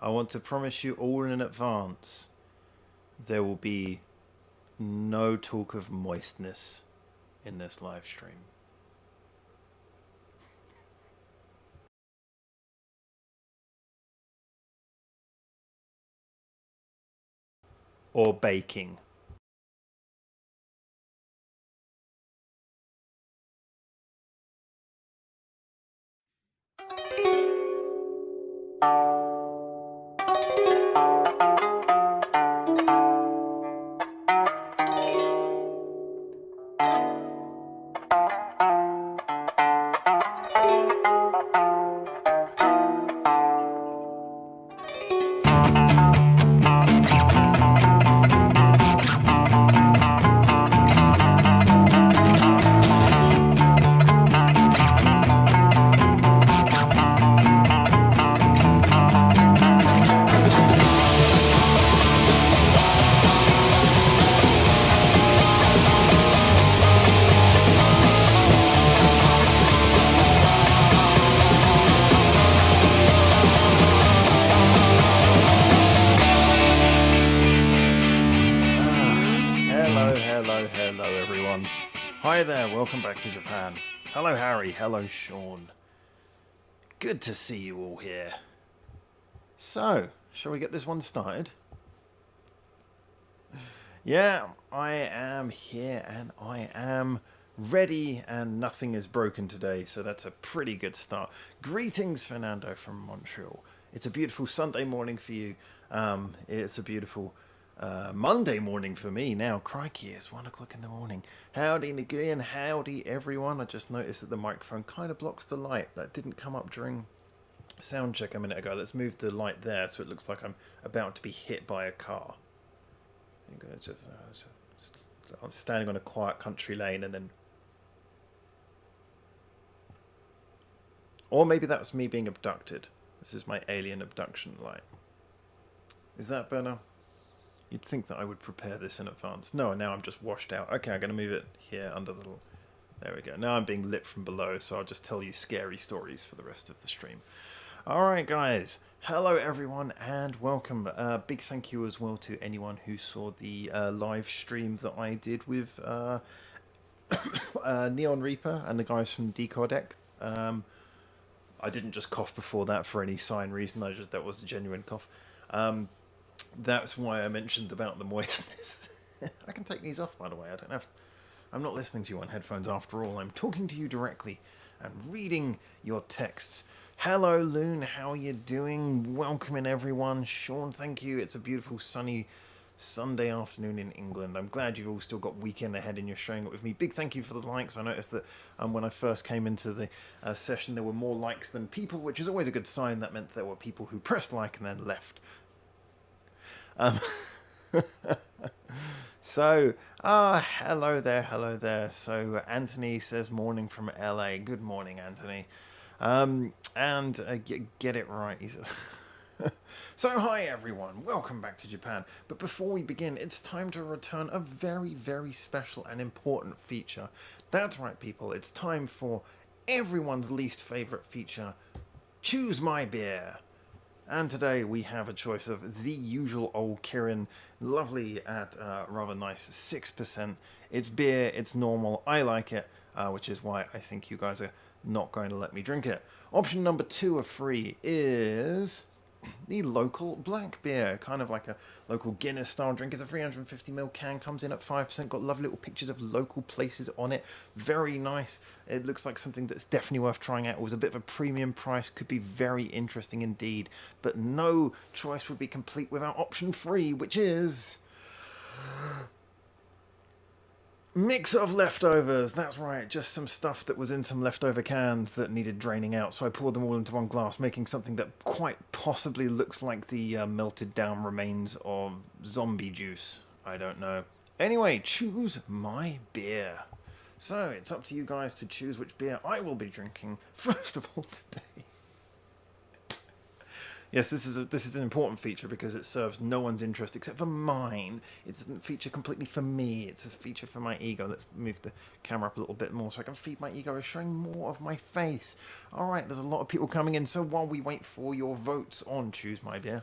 I want to promise you all in advance there will be no talk of moistness in this live stream. Or baking. Hello everyone. Hi there, welcome back to Japan. Hello Harry, hello Sean. Good to see you all here. So, shall we get this one started? Yeah, I am here and I am ready and nothing is broken today, so that's a pretty good start. Greetings, Fernando from Montreal. It's a beautiful Sunday morning for you. It's a beautiful Monday morning for me now. Crikey, it's 1 o'clock in the morning. Howdy Nguyen, howdy everyone. I just noticed that the microphone kind of blocks the light. That didn't come up during sound check a minute ago. Let's move the light there so it looks like I'm about to be hit by a car. I'm going to just I'm standing on a quiet country lane and then... Or maybe that's me being abducted. This is my alien abduction light. Is that better? You'd think that I would prepare this in advance. No, now I'm just washed out. Okay, I'm going to move it here under the... There we go. Now I'm being lit from below, so I'll just tell you scary stories for the rest of the stream. Alright, guys. Hello, everyone, and welcome. Big thank you as well to anyone who saw the live stream that I did with Neon Reaper and the guys from Decodec. I didn't just cough before that for any sign reason. That was a genuine cough. That's why I mentioned about the moistness. I can take these off, by the way. I'm not listening to you on headphones after all. I'm talking to you directly and reading your texts. Hello, Loon. How are you doing? Welcome in, everyone. Sean, thank you. It's a beautiful sunny Sunday afternoon in England. I'm glad you've all still got weekend ahead and you're sharing it with me. Big thank you for the likes. I noticed that when I first came into the session, there were more likes than people, which is always a good sign. That meant there were people who pressed like and then left. So, hello there. So, Anthony says morning from LA. Good morning, Anthony. Get it right. He says. So, hi everyone. Welcome back to Japan. But before we begin, it's time to return a very, very special and important feature. That's right, people. It's time for everyone's least favorite feature. Choose my beer. And today we have a choice of the usual old Kirin, lovely at rather nice 6%. It's beer, it's normal, I like it, which is why I think you guys are not going to let me drink it. Option number 2 of free is the local black beer, kind of like a local Guinness style drink. It's a 350ml can, comes in at 5%, got lovely little pictures of local places on it. Very nice. It looks like something that's definitely worth trying out. It was a bit of a premium price, could be very interesting indeed. But no choice would be complete without option 3, which is... mix of leftovers. That's right, just some stuff that was in some leftover cans that needed draining out, so I poured them all into one glass, making something that quite possibly looks like the melted down remains of zombie juice. I don't know. Anyway, choose my beer. So it's up to you guys to choose which beer I will be drinking first of all today. Yes, this is an important feature because it serves no one's interest except for mine. It doesn't feature completely for me. It's a feature for my ego. Let's move the camera up a little bit more so I can feed my ego, showing more of my face. All right, there's a lot of people coming in, so while we wait for your votes on Choose My Beer,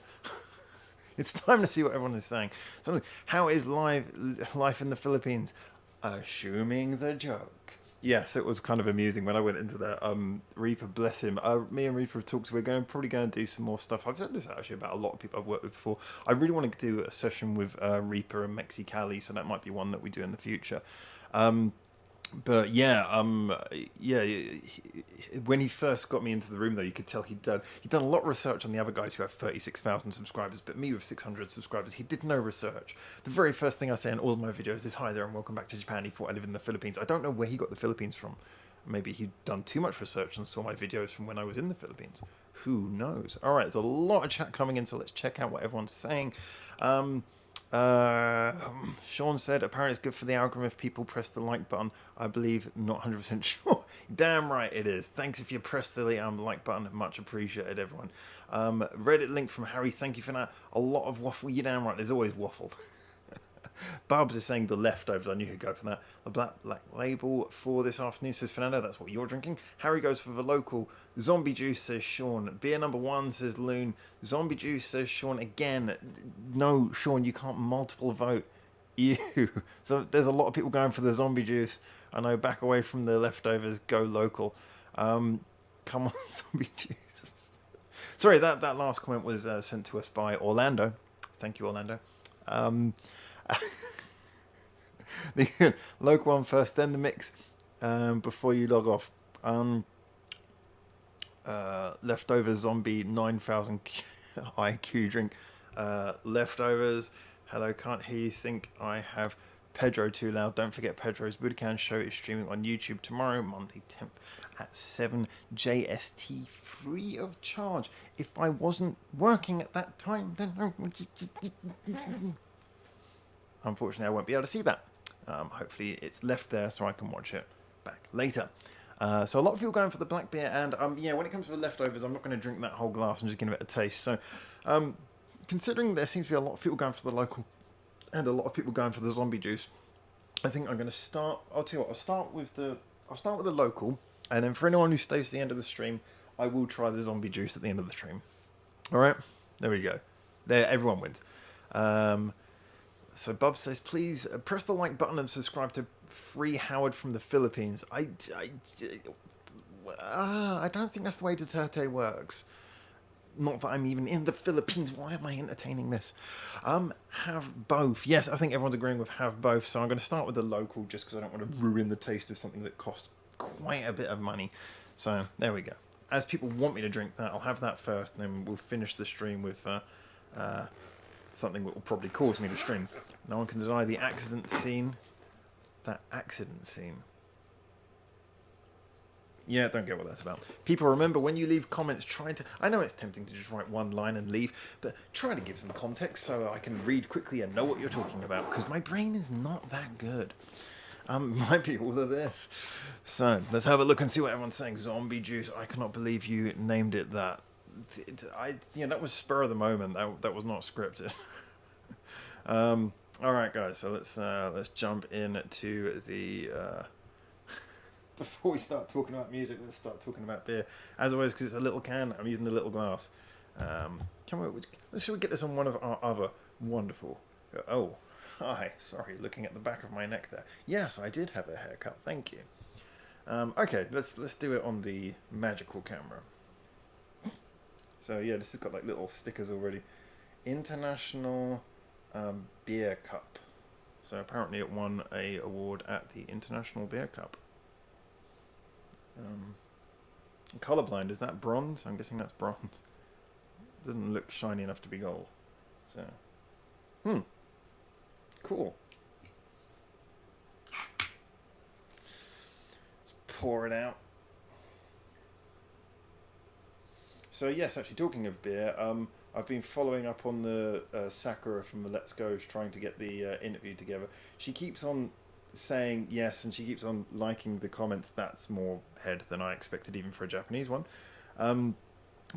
it's time to see what everyone is saying. So, how is life in the Philippines? Assuming the joke. Yes, it was kind of amusing when I went into that. Reaper, bless him. Me and Reaper have talked. We're probably going to do some more stuff. I've said this actually about a lot of people I've worked with before. I really want to do a session with Reaper and Mexicali, so that might be one that we do in the future. But yeah, when he first got me into the room, though, you could tell he'd done a lot of research on the other guys who have 36,000 subscribers, but me with 600 subscribers, he did no research. The very first thing I say in all of my videos is, "Hi there and welcome back to Japan. He thought I live in the Philippines." I don't know where he got the Philippines from. Maybe he'd done too much research and saw my videos from when I was in the Philippines. Who knows? All right, there's a lot of chat coming in, so let's check out what everyone's saying. Sean said, apparently it's good for the algorithm if people press the like button. I believe, not 100% sure. Damn right it is. Thanks if you press the like button. Much appreciated, everyone. Reddit link from Harry. Thank you for that. A lot of waffle. You're damn right. There's always waffle. Bubs is saying the leftovers. I knew he'd go for that. A black label for this afternoon, says Fernando. That's what you're drinking. Harry goes for the local. Zombie juice, says Sean. Beer number one, says Loon. Zombie juice, says Sean. Again, no, Sean, you can't multiple vote. You. So there's a lot of people going for the zombie juice. I know, back away from the leftovers. Go local. Come on, zombie juice. Sorry, that last comment was sent to us by Orlando. Thank you, Orlando. The local one first, then the mix, before you log off. Leftover zombie 9,000 IQ drink. Leftovers. Hello, can't hear you. Think I have Pedro too loud. Don't forget Pedro's Budokan show is streaming on YouTube tomorrow, Monday 10th at 7 JST, free of charge. If I wasn't working at that time, then unfortunately I won't be able to see that. Hopefully it's left there so I can watch it back later. So a lot of people going for the black beer, and yeah, when it comes to the leftovers, I'm not going to drink that whole glass. I'm just going to give it a taste. So considering there seems to be a lot of people going for the local and a lot of people going for the zombie juice, I think I'm going to start. I'll tell you what. I'll start with the local, and then for anyone who stays to the end of the stream, I will try the zombie juice at the end of the stream. All right, there we go. There, everyone wins. So Bob says, please press the like button and subscribe to Free Howard from the Philippines. I don't think that's the way Duterte works. Not that I'm even in the Philippines. Why am I entertaining this? Have both. Yes, I think everyone's agreeing with have both. So I'm going to start with the local just because I don't want to ruin the taste of something that costs quite a bit of money. So there we go. As people want me to drink that, I'll have that first, and then we'll finish the stream with something that will probably cause me to stream. No one can deny the accident scene. That accident scene. Yeah, don't get what that's about. People, remember, when you leave comments, I know it's tempting to just write one line and leave, but try to give some context so I can read quickly and know what you're talking about, because my brain is not that good. Might be all of this. So, let's have a look and see what everyone's saying. Zombie juice. I cannot believe you named it that. That was spur of the moment. That was not scripted. All right, guys. So let's jump into the. Before we start talking about music, let's start talking about beer. As always, because it's a little can, I'm using the little glass. Should we get this on one of our other wonderful? Oh, hi. Sorry, looking at the back of my neck there. Yes, I did have a haircut. Thank you. Okay, let's do it on the magical camera. So yeah, this has got like little stickers already. International Beer Cup. So apparently it won a award at the International Beer Cup. Colorblind, is that bronze? I'm guessing that's bronze. Doesn't look shiny enough to be gold. So, cool. Let's pour it out. So yes, actually talking of beer, I've been following up on the Sakura from the Let's Go's trying to get the interview together. She keeps on saying yes, and she keeps on liking the comments. That's more head than I expected, even for a Japanese one.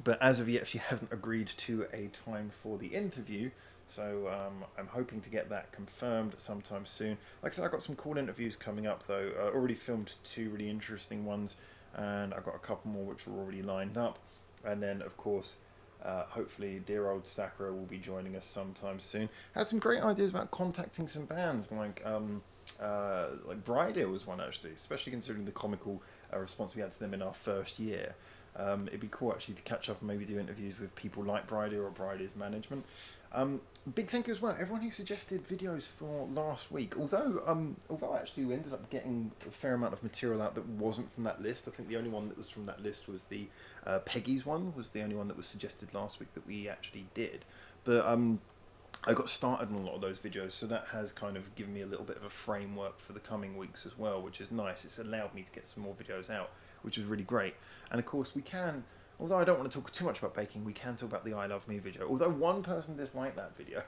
But as of yet, she hasn't agreed to a time for the interview. So I'm hoping to get that confirmed sometime soon. Like I said, I've got some cool interviews coming up, though. Already filmed 2 really interesting ones, and I've got a couple more which are already lined up. And then, of course, hopefully, dear old Sakura will be joining us sometime soon. Had some great ideas about contacting some bands, like Bridal was one actually, especially considering the comical response we had to them in our first year. It'd be cool actually to catch up and maybe do interviews with people like Bridal or Bridal's management. Big thank you as well, everyone who suggested videos for last week. Although actually we ended up getting a fair amount of material out that wasn't from that list. I think the only one that was from that list was the Peggy's one, was the only one that was suggested last week that we actually did. But I got started on a lot of those videos, so that has kind of given me a little bit of a framework for the coming weeks as well, which is nice. It's allowed me to get some more videos out, which is really great. And of course we can, although I don't want to talk too much about baking, we can talk about the I Love Me video. Although one person disliked that video.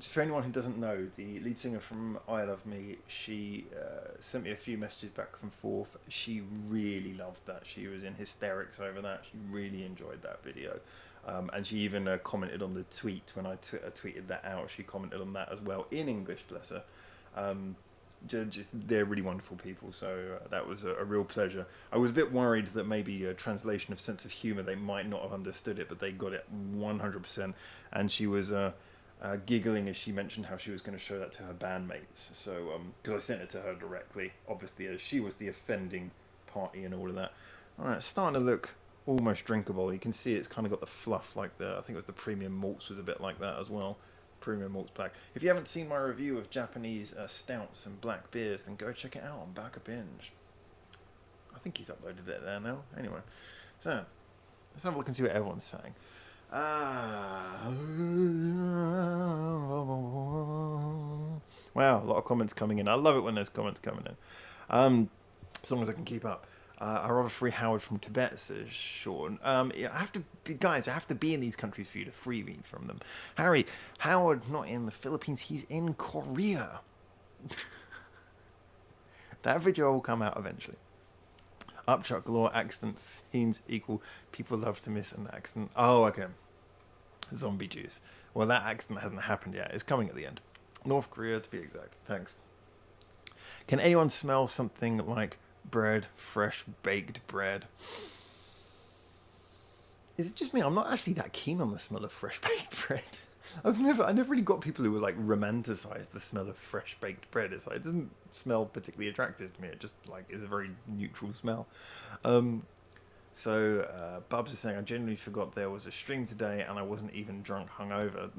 For anyone who doesn't know, the lead singer from I Love Me, she sent me a few messages back and forth. She really loved that. She was in hysterics over that. She really enjoyed that video. And she even commented on the tweet when I tweeted that out. She commented on that as well in English, bless her. They're really wonderful people, so that was a real pleasure. I was a bit worried that maybe a translation of sense of humour, they might not have understood it, but they got it 100%. And she was giggling as she mentioned how she was going to show that to her bandmates. So, because I sent it to her directly, obviously, as she was the offending party and all of that. All right, it's starting to look almost drinkable. You can see it's kind of got the fluff, like I think it was the premium malts was a bit like that as well. Premium malts black. If you haven't seen my review of Japanese stouts and black beers, then go check it out on Back a Binge. I think he's uploaded it there now. Anyway, so let's have a look and see what everyone's saying. Wow, a lot of comments coming in. I love it when there's comments coming in. As long as I can keep up. I rather free Howard from Tibet, says Sean. Yeah, I have to be in these countries for you to free me from them. Harry, Howard not in the Philippines, he's in Korea. That video will come out eventually. Upchuck galore, accent scenes equal people love to miss an accent. Oh, okay. Zombie juice. Well, that accent hasn't happened yet. It's coming at the end. North Korea, to be exact. Thanks. Can anyone smell something like bread, fresh baked bread? Is it just me? I'm not actually that keen on the smell of fresh baked bread. I never really got people who were like romanticize the smell of fresh baked bread. It's like, it doesn't smell particularly attractive to me. It just like is a very neutral smell. So Bubs is saying, I genuinely forgot there was a stream today and I wasn't even drunk hungover.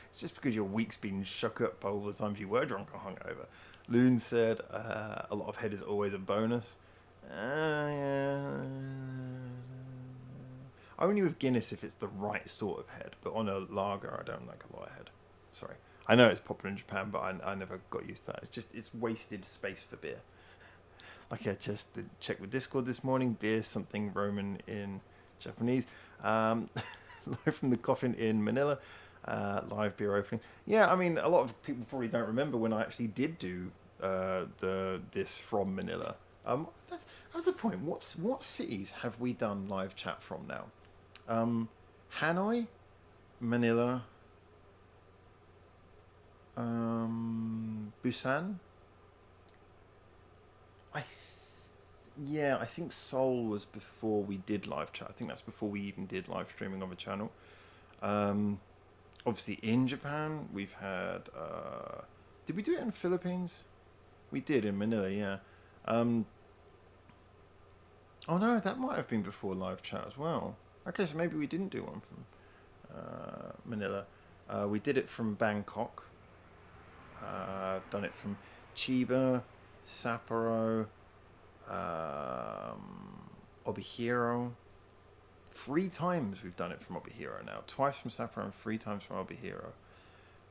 It's just because your week's been shook up by all the times you were drunk or hungover. Loon said, a lot of head is always a bonus. Yeah. Only with Guinness if it's the right sort of head. But on a lager, I don't like a lot of head. Sorry. I know it's popular in Japan, but I never got used to that. It's wasted space for beer. Like I just checked with Discord this morning. Beer, something Roman in Japanese. Live from the coffin in Manila. Live beer opening. Yeah, I mean, a lot of people probably don't remember when I actually did do this from Manila. That's the point. What cities have we done live chat from now? Hanoi, Manila, Busan. I think Seoul was before we did live chat. I think that's before we even did live streaming on the channel. Obviously in Japan, we've had... did we do it in the Philippines? We did in Manila, yeah. Oh no, that might have been before live chat as well. Okay, so maybe we didn't do one from Manila. We did it from Bangkok. Done it from Chiba, Sapporo, Obihiro. 3 times we've done it from Obihiro now. Twice from Sapporo and 3 times from Obihiro.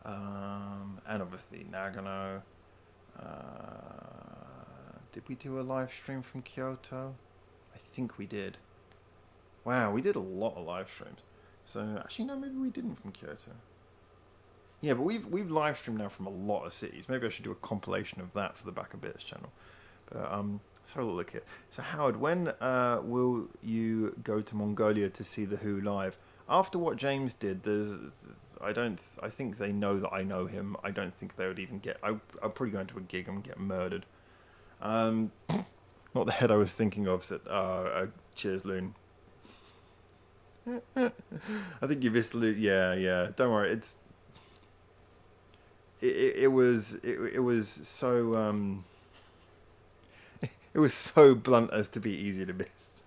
And obviously Nagano. Did we do a live stream from Kyoto? I think we did. Wow, we did a lot of live streams. So actually no, maybe we didn't from Kyoto. Yeah, but we've live streamed now from a lot of cities. Maybe I should do a compilation of that for the Back of Bits channel. But let's have a look here. So Howard, when will you go to Mongolia to see the Who live? After what James did, I think they know that I know him. I don't think they would even get. I'll probably go into a gig and get murdered. Not the head I was thinking of. Said, cheers, Loon. I think you missed Loon. Yeah. Don't worry. It was so it was so blunt as to be easy to miss.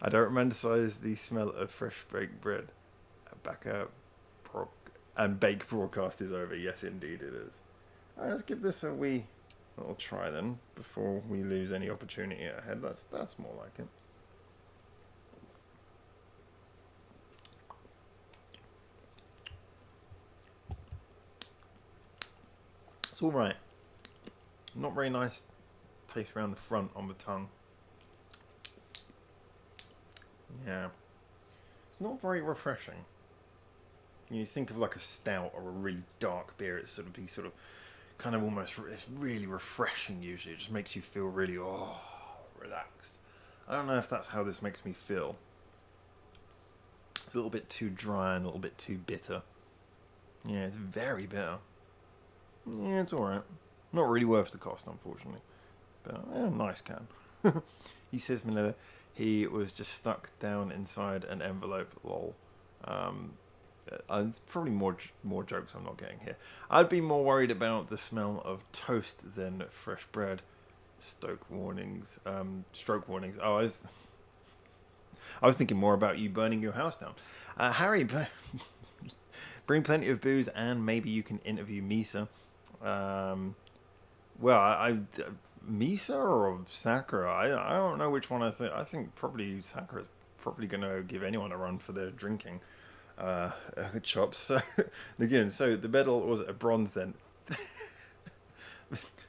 I don't romanticize the smell of fresh baked bread. And bake broadcast is over. Yes, indeed it is. All right, let's give this a wee little try then before we lose any opportunity ahead. That's more like it. It's all right. Not very nice taste around the front on the tongue. Yeah. It's not very refreshing. You think of like a stout or a really dark beer, it's sort of kind of almost, it's really refreshing usually. It just makes you feel really, relaxed. I don't know if that's how this makes me feel. It's a little bit too dry and a little bit too bitter. Yeah, it's very bitter. Yeah, it's alright. Not really worth the cost, unfortunately. But, nice can. He says, Manila, he was just stuck down inside an envelope, lol. Probably more jokes I'm not getting here. I'd be more worried about the smell of toast than fresh bread. Stroke warnings. Oh, I was thinking more about you burning your house down. Harry, bring plenty of booze and maybe you can interview Misa. Misa or Sakura? I don't know which one I think. I think probably Sakura's probably going to give anyone a run for their drinking chops. So again, so the medal was a bronze then.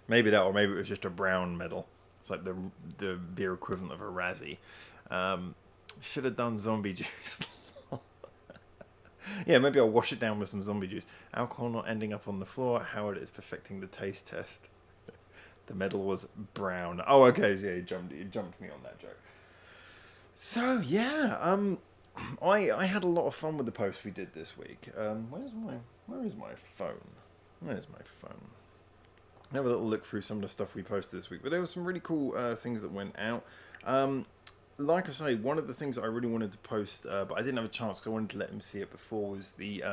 Maybe that, or maybe it was just a brown medal. It's like the beer equivalent of a Razzie. Should have done zombie juice. Yeah, maybe I'll wash it down with some zombie juice. Alcohol not ending up on the floor. Howard is perfecting the taste test. The medal was brown. Oh, okay. So yeah, you jumped me on that joke. So yeah, I had a lot of fun with the post we did this week. Where is my phone? Where's my phone? Have a little look through some of the stuff we posted this week. But there were some really cool things that went out. Like I say, one of the things that I really wanted to post, but I didn't have a chance because I wanted to let him see it before, was the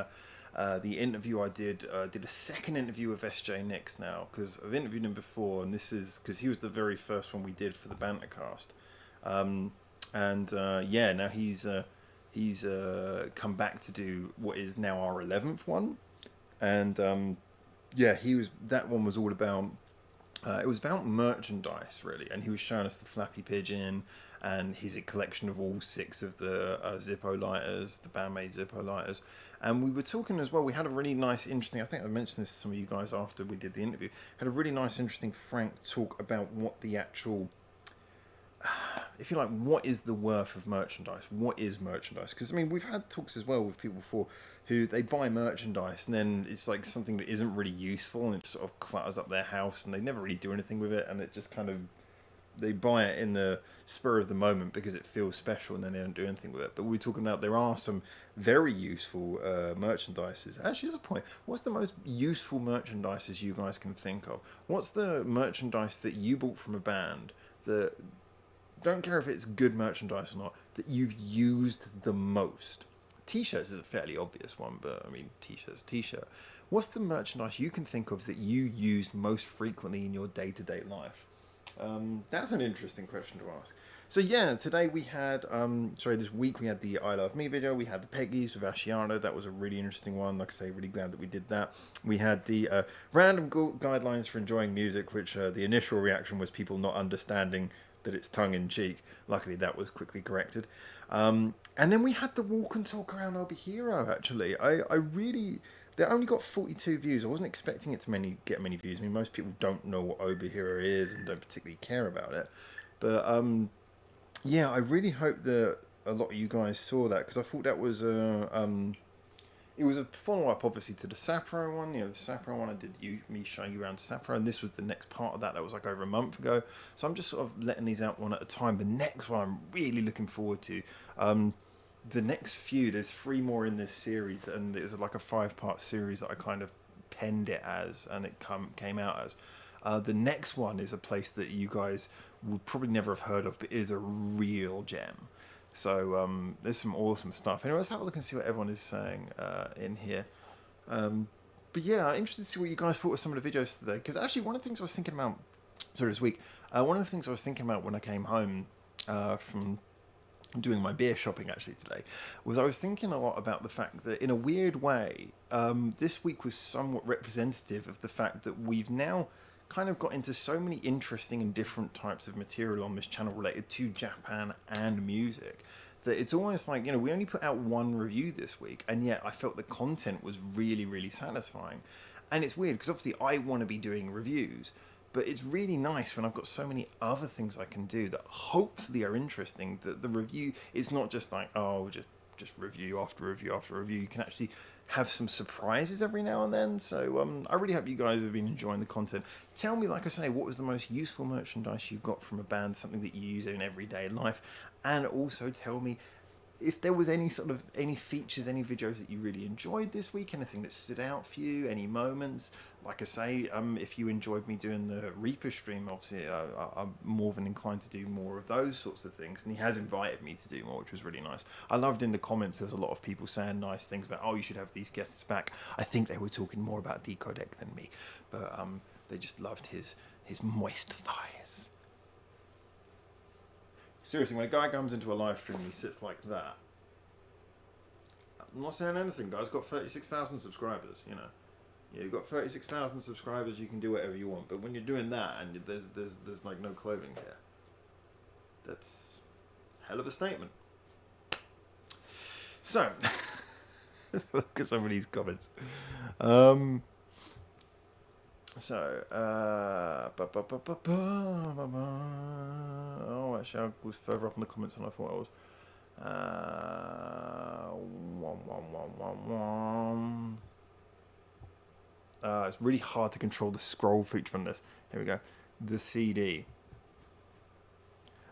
interview I did. Did a second interview with SJ Nix now, because I've interviewed him before, and this is because he was the very first one we did for the Bantercast. Now he's come back to do what is now our 11th one, and that one was all about. It was about merchandise, really, and he was showing us the Flappy Pigeon and his collection of all 6 of the Zippo lighters, the Bandmade Zippo lighters. And we were talking as well, we had a really nice, interesting, I think I mentioned this to some of you guys after we did the interview, had a really nice, interesting, frank talk about what the actual, if you like, what is the worth of merchandise? What is merchandise? Because, I mean, we've had talks as well with people before who they buy merchandise and then it's like something that isn't really useful and it sort of clutters up their house and they never really do anything with it, and it just kind of, they buy it in the spur of the moment because it feels special and then they don't do anything with it. But we're talking about there are some very useful merchandises. Actually, there's a point. What's the most useful merchandises you guys can think of? What's the merchandise that you bought from a band that, don't care if it's good merchandise or not, that you've used the most? T-shirts is a fairly obvious one, but I mean, t-shirt. What's the merchandise you can think of that you used most frequently in your day-to-day life? That's an interesting question to ask. So yeah, today we had, this week we had the I Love Me video, we had the Peggies with Ashiano, that was a really interesting one, like I say, really glad that we did that. We had the random guidelines for enjoying music, which the initial reaction was people not understanding that it's tongue-in-cheek. Luckily that was quickly corrected. And then we had the walk and talk around Obihiro, actually. I really... They only got 42 views. I wasn't expecting it to get many views. I mean, most people don't know what Obihiro is and don't particularly care about it. But, I really hope that a lot of you guys saw that, because I thought that was it it was a follow-up, obviously, to the Sapporo one. The Sapporo one, I did me showing you around Sapporo, and this was the next part of that. That was like over a month ago. So I'm just sort of letting these out one at a time. The next one I'm really looking forward to. The next few, there's 3 more in this series, and it's like a 5-part series that I kind of penned it as, and it came out as. The next one is a place that you guys would probably never have heard of, but is a real gem. So there's some awesome stuff. Anyway, let's have a look and see what everyone is saying in here. But yeah, I'm interested to see what you guys thought of some of the videos today. Because actually, one of the things I was thinking about, this week, one of the things I was thinking about when I came home from doing my beer shopping actually today, was I was thinking a lot about the fact that in a weird way, this week was somewhat representative of the fact that we've now kind of got into so many interesting and different types of material on this channel related to Japan and music that it's almost like, we only put out 1 review this week, and yet I felt the content was really, really satisfying. And it's weird because obviously I want to be doing reviews, but it's really nice when I've got so many other things I can do that hopefully are interesting, that the review is not just like, oh, just review after review after review. You can actually have some surprises every now and then. So I really hope you guys have been enjoying the content. Tell me, like I say, what was the most useful merchandise you got from a band, something that you use in everyday life, and also tell me if there was any features, any videos that you really enjoyed this week, anything that stood out for you, any moments. Like I say, if you enjoyed me doing the Reaper stream, obviously I'm more than inclined to do more of those sorts of things, and he has invited me to do more, which was really nice. I loved in the comments there's a lot of people saying nice things about, oh, you should have these guests back. I think they were talking more about Decodec than me, but they just loved his moist thighs. Seriously, when a guy comes into a live stream and he sits like that, I'm not saying anything, guys. Got 36,000 subscribers, Yeah, you've got 36,000 subscribers, you can do whatever you want. But when you're doing that and there's like no clothing here, that's a hell of a statement. So, let's look at some of these comments. Oh, actually, I was further up in the comments than I thought I was. It's really hard to control the scroll feature on this. Here we go. The CD.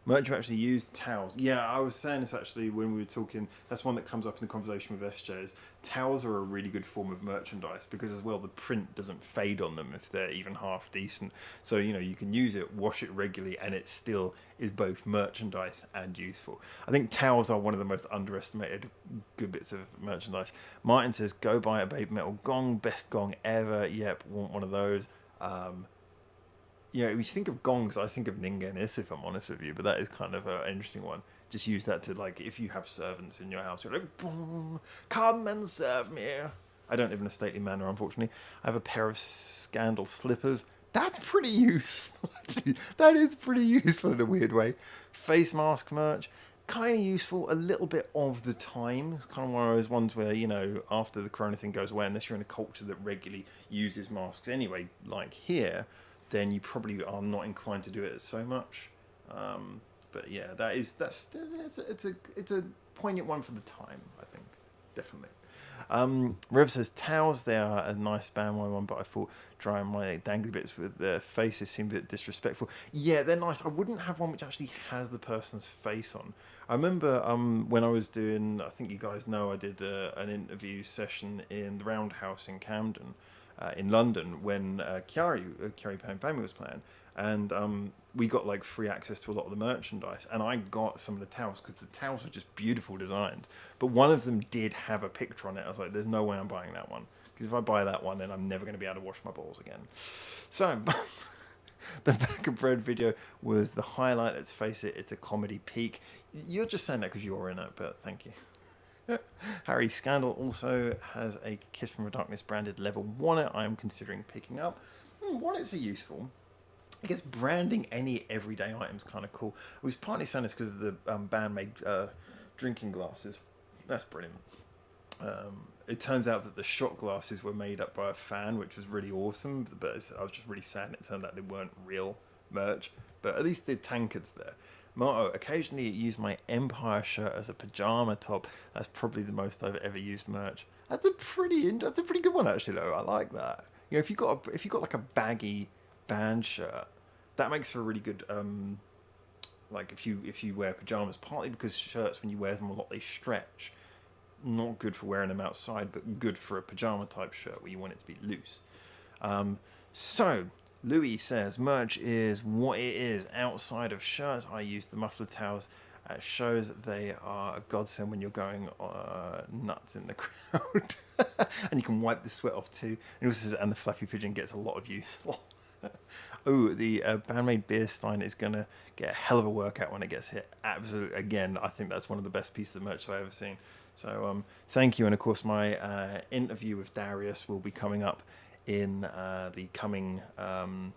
Merch, you actually used towels. Yeah, I was saying this actually when we were talking. That's one that comes up in the conversation with SJ. Is towels are a really good form of merchandise because as well the print doesn't fade on them if they're even half decent. So you can use it, wash it regularly, and it still is both merchandise and useful. I think towels are one of the most underestimated good bits of merchandise. Martin says, "Go buy a Baby Metal gong, best gong ever." Yep, want one of those. When you think of gongs, I think of Ningenis, if I'm honest with you, but that is kind of an interesting one. Just use that to, like, if you have servants in your house, you're like, boom, come and serve me. I don't live in a stately manner, unfortunately. I have a pair of Scandal slippers. That's pretty useful. That is pretty useful in a weird way. Face mask merch, kind of useful a little bit of the time. It's kind of one of those ones where, after the corona thing goes away, unless you're in a culture that regularly uses masks anyway, like here, then you probably are not inclined to do it so much. But yeah, it's a poignant one for the time, I think, definitely. Rev says towels, they are a nice bandwagon one, but I thought drying my dangly bits with their faces seemed a bit disrespectful. Yeah, they're nice. I wouldn't have one which actually has the person's face on. I remember when I was doing, I think you guys know, I did an interview session in the Roundhouse in Camden. In London when Kyari Payne was playing, and we got like free access to a lot of the merchandise, and I got some of the towels because the towels are just beautiful designs, but one of them did have a picture on it. I was like, there's no way I'm buying that one, because if I buy that one then I'm never going to be able to wash my balls again. So the Back of Bread video was the highlight. Let's face it, it's a comedy peak. You're just saying that because you're in it, but thank you. Harry Scandal also has a Kiss from the Darkness branded level 1 I am considering picking up. Wallets are useful. I guess branding any everyday item is kind of cool. I was partly saying this because the band made drinking glasses. That's brilliant. It turns out that the shot glasses were made up by a fan, which was really awesome. But I was just really sad it turned out they weren't real merch. But at least the tankards there. Motto, occasionally use my Empire shirt as a pajama top. That's probably the most I've ever used merch. That's a pretty good one actually though. I like that. You know, if you got like a baggy band shirt, that makes for a really good like if you wear pajamas, partly because shirts when you wear them a lot they stretch. Not good for wearing them outside, but good for a pajama type shirt where you want it to be loose. So Louis says merch is what it is outside of shirts. I use the muffler towels at shows. They are a godsend when you're going nuts in the crowd, and you can wipe the sweat off too. And he also says, and the flappy pigeon gets a lot of use. Oh, the Bandmade beer stein is gonna get a hell of a workout when it gets hit. Absolutely, again, I think that's one of the best pieces of merch I've ever seen. So thank you, and of course my interview with Darius will be coming up in the coming like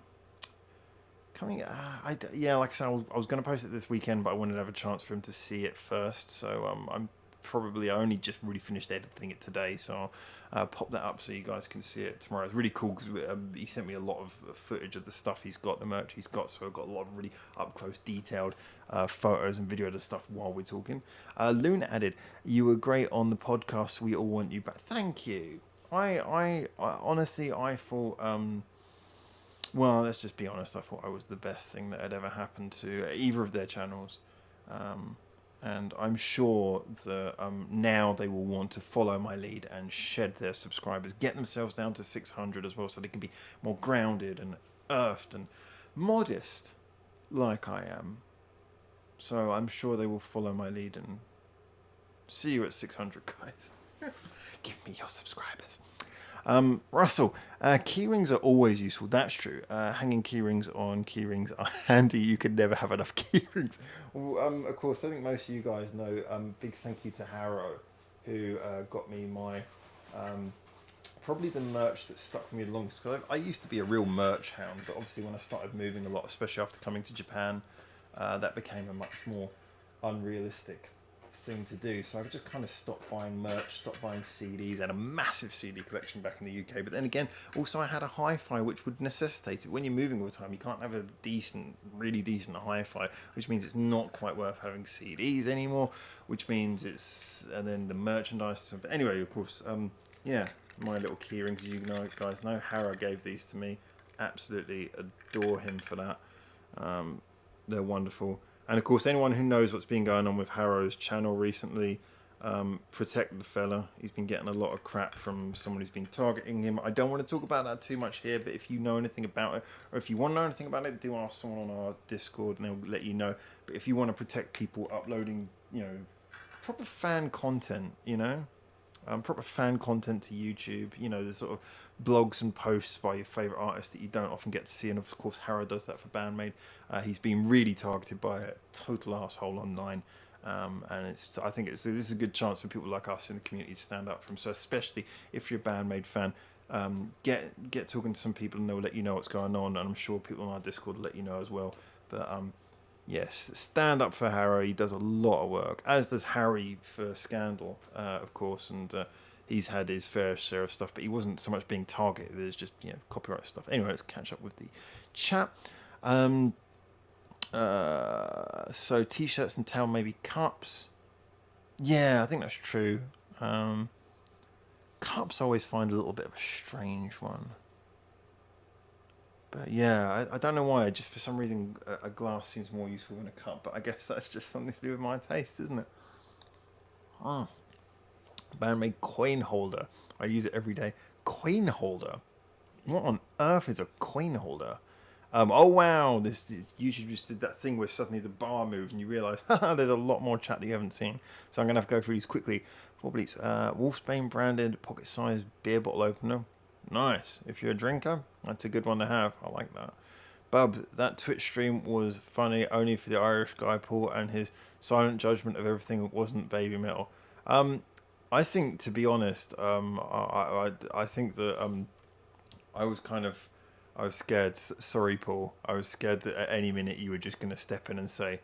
I said, I was going to post it this weekend, but I wanted to have a chance for him to see it first. So I only just really finished editing it today, so I'll pop that up so you guys can see it tomorrow. It's really cool because he sent me a lot of footage of the stuff he's got, the merch he's got, so I've got a lot of really up close, detailed photos and video of the stuff while we're talking. Luna added, "You were great on the podcast. We all want you back." Thank you. I honestly, I thought, well, let's just be honest, I thought I was the best thing that had ever happened to either of their channels. And I'm sure that now they will want to follow my lead and shed their subscribers, get themselves down to 600 as well, so they can be more grounded and earthed and modest like I am. So I'm sure they will follow my lead and see you at 600, guys. Give me your subscribers. Russell, keyrings are always useful. That's true. Hanging keyrings on keyrings are handy. You could never have enough keyrings. Well, of course, I think most of you guys know. Big thank you to Harrow, who got me my probably the merch that stuck with me the longest. Because I used to be a real merch hound, but obviously when I started moving a lot, especially after coming to Japan, that became a much more unrealistic thing to do, so I've just kind of stopped buying merch, stopped buying CDs. I had a massive CD collection back in the UK, but then again, also I had a hi-fi which would necessitate it. When you're moving all the time, you can't have a decent, really decent hi-fi, which means it's not quite worth having CDs anymore, which means it's, and then the merchandise. But anyway, of course, yeah, my little keyrings, you guys know, Harrow gave these to me. Absolutely adore him for that. They're wonderful. And of course, anyone who knows what's been going on with Harrow's channel recently, protect the fella. He's been getting a lot of crap from someone who's been targeting him. I don't want to talk about that too much here, but if you know anything about it, or if you want to know anything about it, do ask someone on our Discord and they'll let you know. But if you want to protect people uploading, proper fan content, proper fan content to YouTube, the sort of blogs and posts by your favourite artists that you don't often get to see, and of course Harrow does that for Bandmade. He's been really targeted by a total asshole online, and I think this is a good chance for people like us in the community to stand up for him. So especially if you're a Bandmade fan, get talking to some people and they'll let you know what's going on, and I'm sure people on our Discord will let you know as well. But yes, stand up for Harrow. He does a lot of work, as does Harry for Scandal, of course, and he's had his fair share of stuff, but he wasn't so much being targeted. There's just copyright stuff. Anyway, let's catch up with the chat. So t-shirts and towel, maybe cups. Yeah, I think that's true. Cups I always find a little bit of a strange one. But yeah, I don't know why. Just for some reason, a glass seems more useful than a cup. But I guess that's just something to do with my taste, isn't it? Bandmade coin holder. I use it every day. Coin holder? What on earth is a coin holder? Oh wow, this YouTube just did that thing where suddenly the bar moved and you realise, there's a lot more chat that you haven't seen. So I'm going to have to go through these quickly. Probably Wolfsbane branded pocket-sized beer bottle opener. Nice. If you're a drinker, that's a good one to have. I like that. Bub, that Twitch stream was funny only for the Irish guy Paul and his silent judgment of everything that wasn't baby metal. I think, to be honest, I think that I was scared. Sorry, Paul. I was scared that at any minute you were just going to step in and say,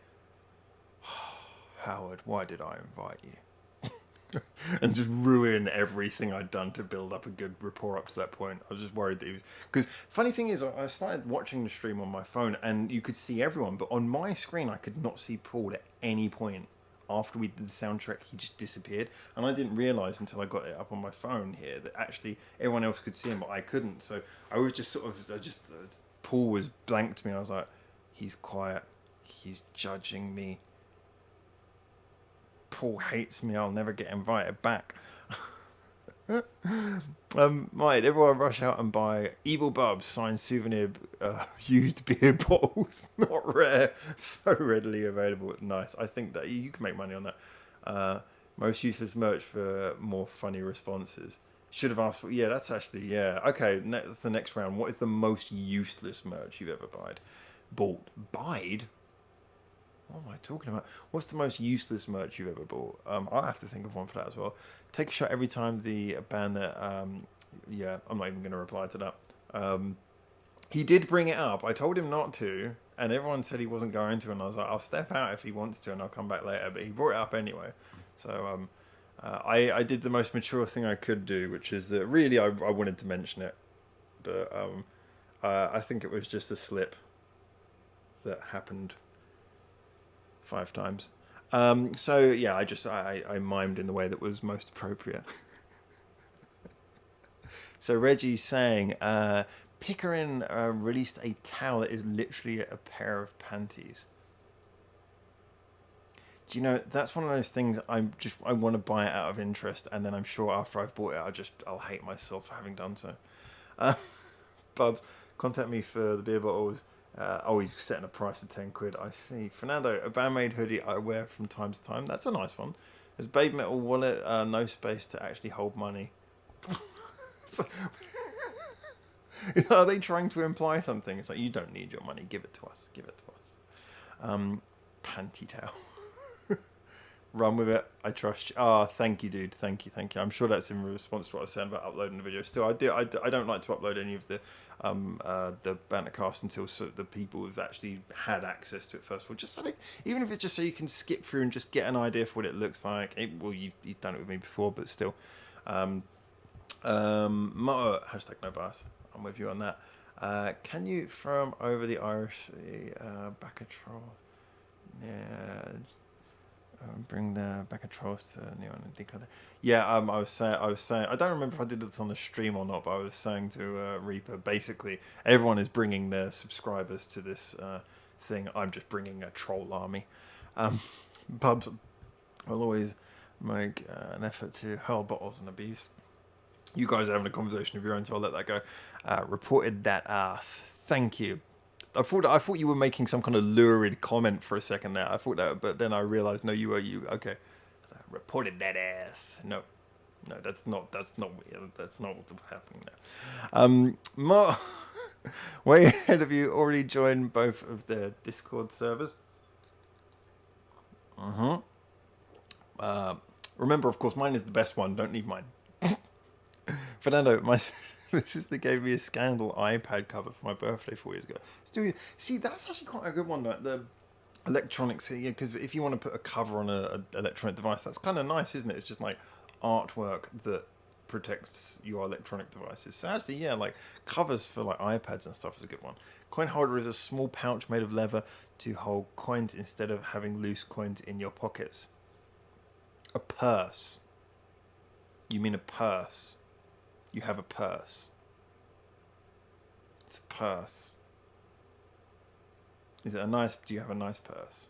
Howard, why did I invite you? and just ruin everything I'd done to build up a good rapport up to that point. I was just worried that he was... Because funny thing is, I started watching the stream on my phone and you could see everyone, but on my screen I could not see Paul at any point. After we did the soundtrack, he just disappeared. And I didn't realise until I got it up on my phone here that actually everyone else could see him, but I couldn't. So I was just Paul was blank to me. And I was like, he's quiet. He's judging me. Paul hates me. I'll never get invited back. Might everyone rush out and buy Evil Bubs signed souvenir used beer bottles, not rare, so readily available. Nice. I think that you can make money on that. Most useless merch for more funny responses. Should have asked for... Yeah, that's actually... Yeah. Okay, that's the next round. What is the most useless merch you've ever bought? Buyed? What am I talking about? What's the most useless merch you've ever bought? I'll have to think of one for that as well. Take a shot every time the band that... yeah, I'm not even going to reply to that. He did bring it up. I told him not to, and everyone said he wasn't going to, and I was like, I'll step out if he wants to, and I'll come back later. But he brought it up anyway. So I did the most mature thing I could do, which is that really I wanted to mention it. But I think it was just a slip that happened 5 times. So yeah, I mimed in the way that was most appropriate. So Reggie's saying, Pickering released a towel that is literally a pair of panties. Do you know, that's one of those things I want to buy it out of interest, and then I'm sure after I've bought it, I'll hate myself for having done so. Bubs, contact me for the beer bottles. He's setting a price of 10 quid. I see. Fernando, a bandmade hoodie I wear from time to time. That's a nice one. There's Babe Metal wallet, no space to actually hold money. So, are they trying to imply something? It's like, you don't need your money. Give it to us. Give it to us. Panty towel. Run with it. I trust you. Thank you, dude. Thank you. I'm sure that's in response to what I was saying about uploading the video. Still, I don't like to upload any of the Bantercast until the people who've actually had access to it first of all. Just so even if it's just so you can skip through and just get an idea for what it looks like. You've done it with me before, but still. Hashtag no bias. I'm with you on that. Can you from over the Irish back a troll? Yeah. Bring the back of trolls to Neon and decode. Yeah, I was saying. I don't remember if I did this on the stream or not, but I was saying to Reaper, basically, everyone is bringing their subscribers to this thing. I'm just bringing a troll army. Bubs will always make an effort to hurl bottles and abuse. You guys are having a conversation of your own, so I'll let that go. Reported that ass. Thank you. I thought you were making some kind of lurid comment for a second there. I thought that, but then I realised no, you were you. Okay, so I reported that ass. No, that's not what's happening there. Mark, way ahead of you. Already joined both of their Discord servers. Remember, of course, mine is the best one. Don't leave mine. Fernando, my sister gave me a Scandal iPad cover for my birthday 4 years ago. See, that's actually quite a good one. Like the electronics here, because if you want to put a cover on an electronic device, that's kind of nice, isn't it? It's just like artwork that protects your electronic devices. So actually, yeah, like covers for like iPads and stuff is a good one. Coin holder is a small pouch made of leather to hold coins instead of having loose coins in your pockets. A purse. You mean a purse? You have a purse. It's a purse. Is it a nice... Do you have a nice purse?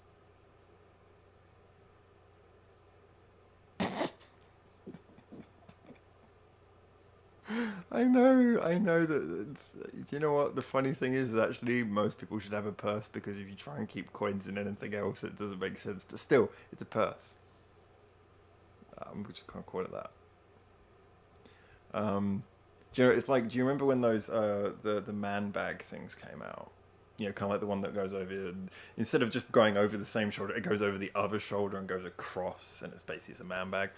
I know that... You know what? The funny thing is actually most people should have a purse because if you try and keep coins in anything else, it doesn't make sense. But still, it's a purse. We just can't call it that. Do you know, it's like, do you remember when those the man bag things came out? You know, kind of like the one that goes over, instead of just going over the same shoulder, it goes over the other shoulder and goes across, and it's basically a man bag.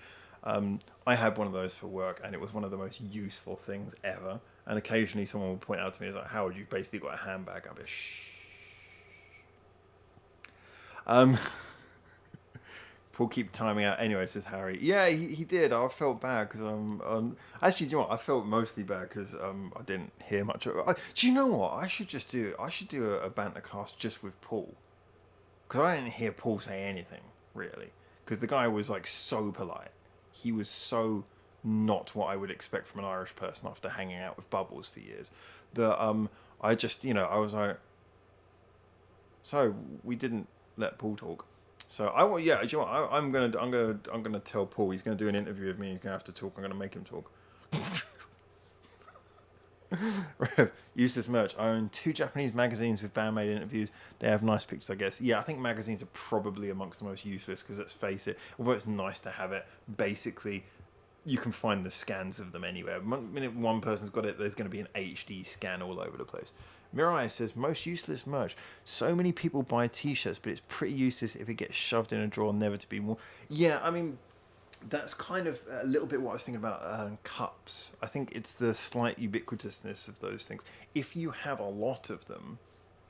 I had one of those for work, and it was one of the most useful things ever. And occasionally someone would point out to me, like, Howard, you've basically got a handbag. I'd be shh. Paul keep timing out anyway, says Harry. Yeah, he did. I felt bad because actually, you know what? I felt mostly bad because I didn't hear much of it. Do you know what? I should do a banter cast just with Paul, because I didn't hear Paul say anything really, because the guy was like so polite. He was so not what I would expect from an Irish person after hanging out with Bubbles for years. That I just, I was like, so we didn't let Paul talk. So do you know what? I'm gonna tell Paul he's gonna do an interview with me. He's gonna have to talk. I'm gonna make him talk. Useless merch. I own 2 Japanese magazines with bandmate interviews. They have nice pictures, I guess. Yeah, I think magazines are probably amongst the most useless because, let's face it, although it's nice to have it, basically you can find the scans of them anywhere. The minute one person's got it, there's going to be an HD scan all over the place. Mirai says, most useless merch. So many people buy t-shirts, but it's pretty useless if it gets shoved in a drawer, never to be worn. Yeah, I mean, that's kind of a little bit what I was thinking about cups. I think it's the slight ubiquitousness of those things. If you have a lot of them,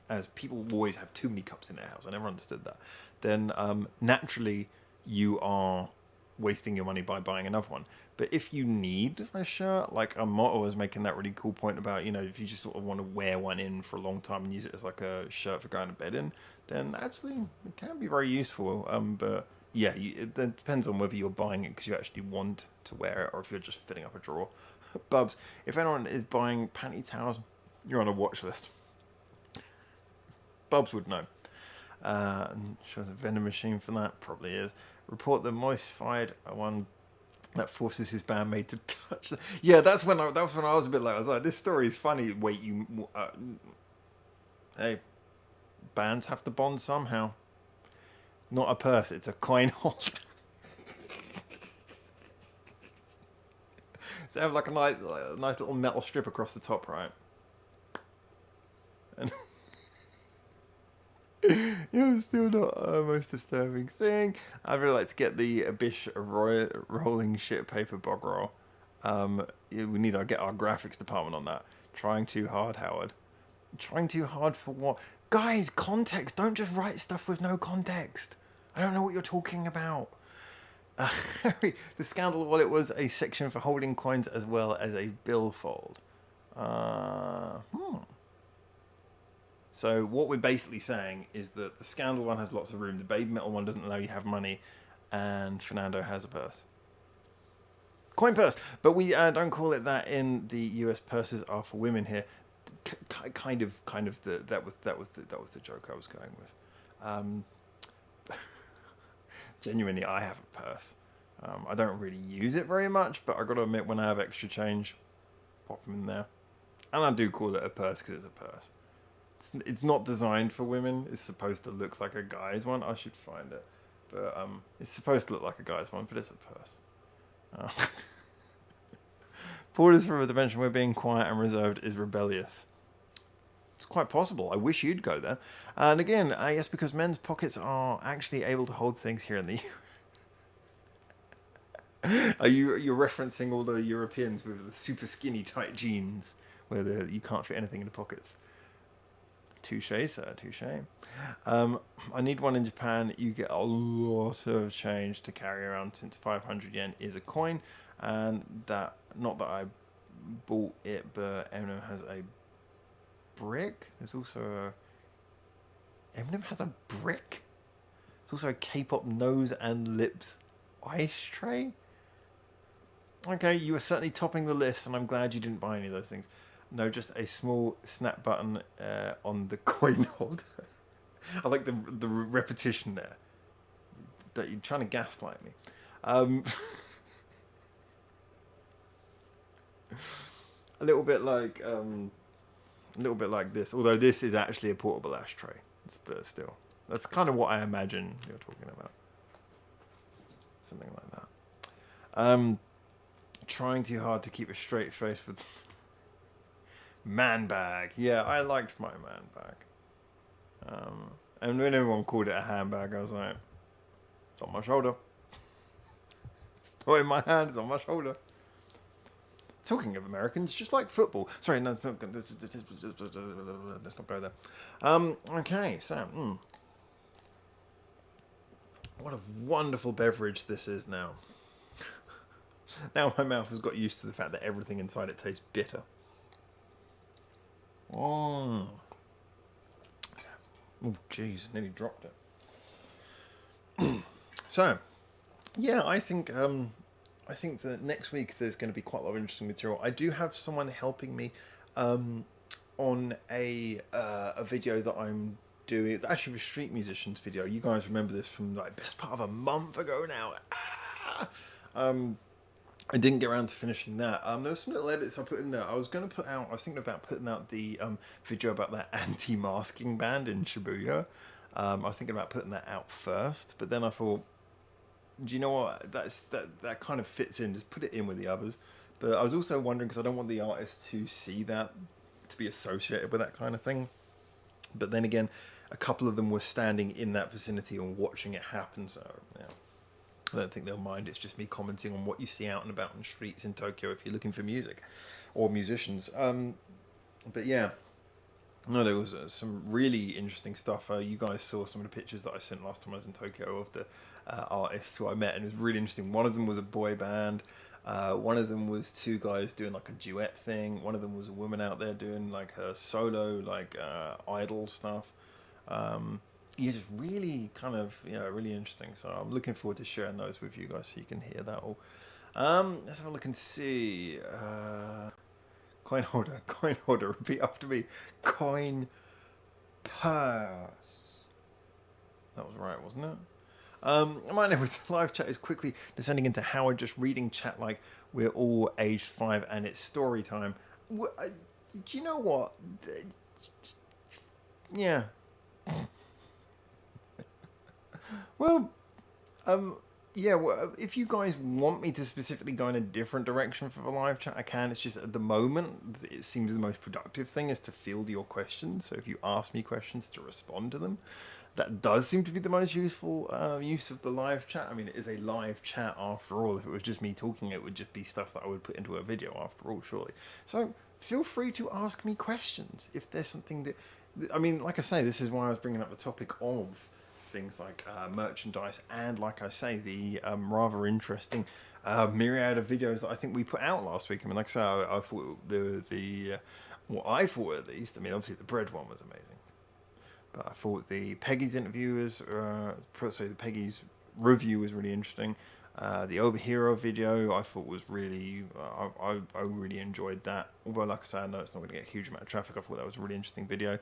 as people always have too many cups in their house, I never understood that, then naturally you are wasting your money by buying another one. But if you need a shirt, like Motto was making that really cool point about, if you just sort of want to wear one in for a long time and use it as like a shirt for going to bed in, then actually it can be very useful. But yeah, it depends on whether you're buying it because you actually want to wear it or if you're just filling up a drawer. Bubs, if anyone is buying panty towels, you're on a watch list. Bubs would know. Shows a vending machine for that, probably is. Report the moistified one that forces his bandmate to touch them. Yeah, that's when I was a bit like, I was like, this story is funny. Wait, hey, bands have to bond somehow. Not a purse, it's a coin holder. So they have like a nice little metal strip across the top, right? And still not most disturbing thing. I'd really like to get the Bish rolling shit paper bog roll. We need to get our graphics department on that. Trying too hard, Howard. Trying too hard for what? Guys, context. Don't just write stuff with no context. I don't know what you're talking about. The scandal wallet was a section for holding coins as well as a billfold. So what we're basically saying is that the scandal one has lots of room, the baby metal one doesn't allow you to have money, and Fernando has a purse. Coin purse, but we don't call it that in the US. Purses are for women here. Kind of. That was the joke I was going with. Genuinely, I have a purse. I don't really use it very much, but I got to admit, when I have extra change, pop them in there, and I do call it a purse because it's a purse. It's not designed for women. It's supposed to look like a guy's one. I should find it. But it's supposed to look like a guy's one, but it's a purse. Paul is from a dimension where being quiet and reserved is rebellious. It's quite possible. I wish you'd go there. And again, yes, because men's pockets are actually able to hold things here in the You're referencing all the Europeans with the super skinny tight jeans where you can't fit anything in the pockets. Touche, sir, touche. I need one in Japan. You get a lot of change to carry around since 500 yen is a coin. And that, not that I bought it, but Eminem has a brick. There's also Eminem has a brick? There's also a K-pop nose and lips ice tray. Okay, you were certainly topping the list, and I'm glad you didn't buy any of those things. No, just a small snap button on the coin holder. I like the repetition there. That you're trying to gaslight me. A little bit like this. Although this is actually a portable ashtray. But still, that's kind of what I imagine you're talking about. Something like that. Trying too hard to keep a straight face with. Man bag. Yeah, I liked my man bag. And when everyone called it a handbag, I was like, it's on my shoulder. It's not in my hand, it's on my shoulder. Talking of Americans, just like football. Sorry, no, let's not go there. Okay, so. What a wonderful beverage this is now. Now my mouth has got used to the fact that everything inside it tastes bitter. Oh, jeez, nearly dropped it. So, yeah, I think that next week there's going to be quite a lot of interesting material. I do have someone helping me on a video that I'm doing. It's actually a street musicians video. You guys remember this from like best part of a month ago now. I didn't get around to finishing that. There was some little edits I put in there. I was thinking about putting out the video about that anti-masking band in Shibuya. I was thinking about putting that out first, but then I thought, do you know what? That kind of fits in. Just put it in with the others. But I was also wondering, because I don't want the artist to see that, to be associated with that kind of thing. But then again, a couple of them were standing in that vicinity and watching it happen. So, yeah. I don't think they'll mind. It's just me commenting on what you see out and about on the streets in Tokyo if you're looking for music or musicians. But yeah, no, there was some really interesting stuff. You guys saw some of the pictures that I sent last time I was in Tokyo of the artists who I met, and it was really interesting. One of them was a boy band. One of them was two guys doing like a duet thing. One of them was a woman out there doing like her solo, like idol stuff. Yeah, just really kind of, really interesting. So I'm looking forward to sharing those with you guys so you can hear that all. Let's have a look and see. Coin holder, repeat after me. Coin purse. That was right, wasn't it? My name is live chat is quickly descending into Howard just reading chat like we're all aged 5 and it's story time. Do you know what? Yeah. Well, yeah, well, if you guys want me to specifically go in a different direction for the live chat, I can. It's just at the moment, it seems the most productive thing is to field your questions. So if you ask me questions, to respond to them. That does seem to be the most useful use of the live chat. I mean, it is a live chat after all. If it was just me talking, it would just be stuff that I would put into a video after all, surely. So feel free to ask me questions if there's something that... I mean, like I say, this is why I was bringing up the topic of things like merchandise and, like I say, the rather interesting myriad of videos that I think we put out last week. I mean, like I say, I thought what I thought at least, I mean, obviously the bread one was amazing, but I thought the Peggy's interview was, the Peggy's review was really interesting. The Overhero video I thought was really, I really enjoyed that. Although, like I say, I know it's not going to get a huge amount of traffic. I thought that was a really interesting video.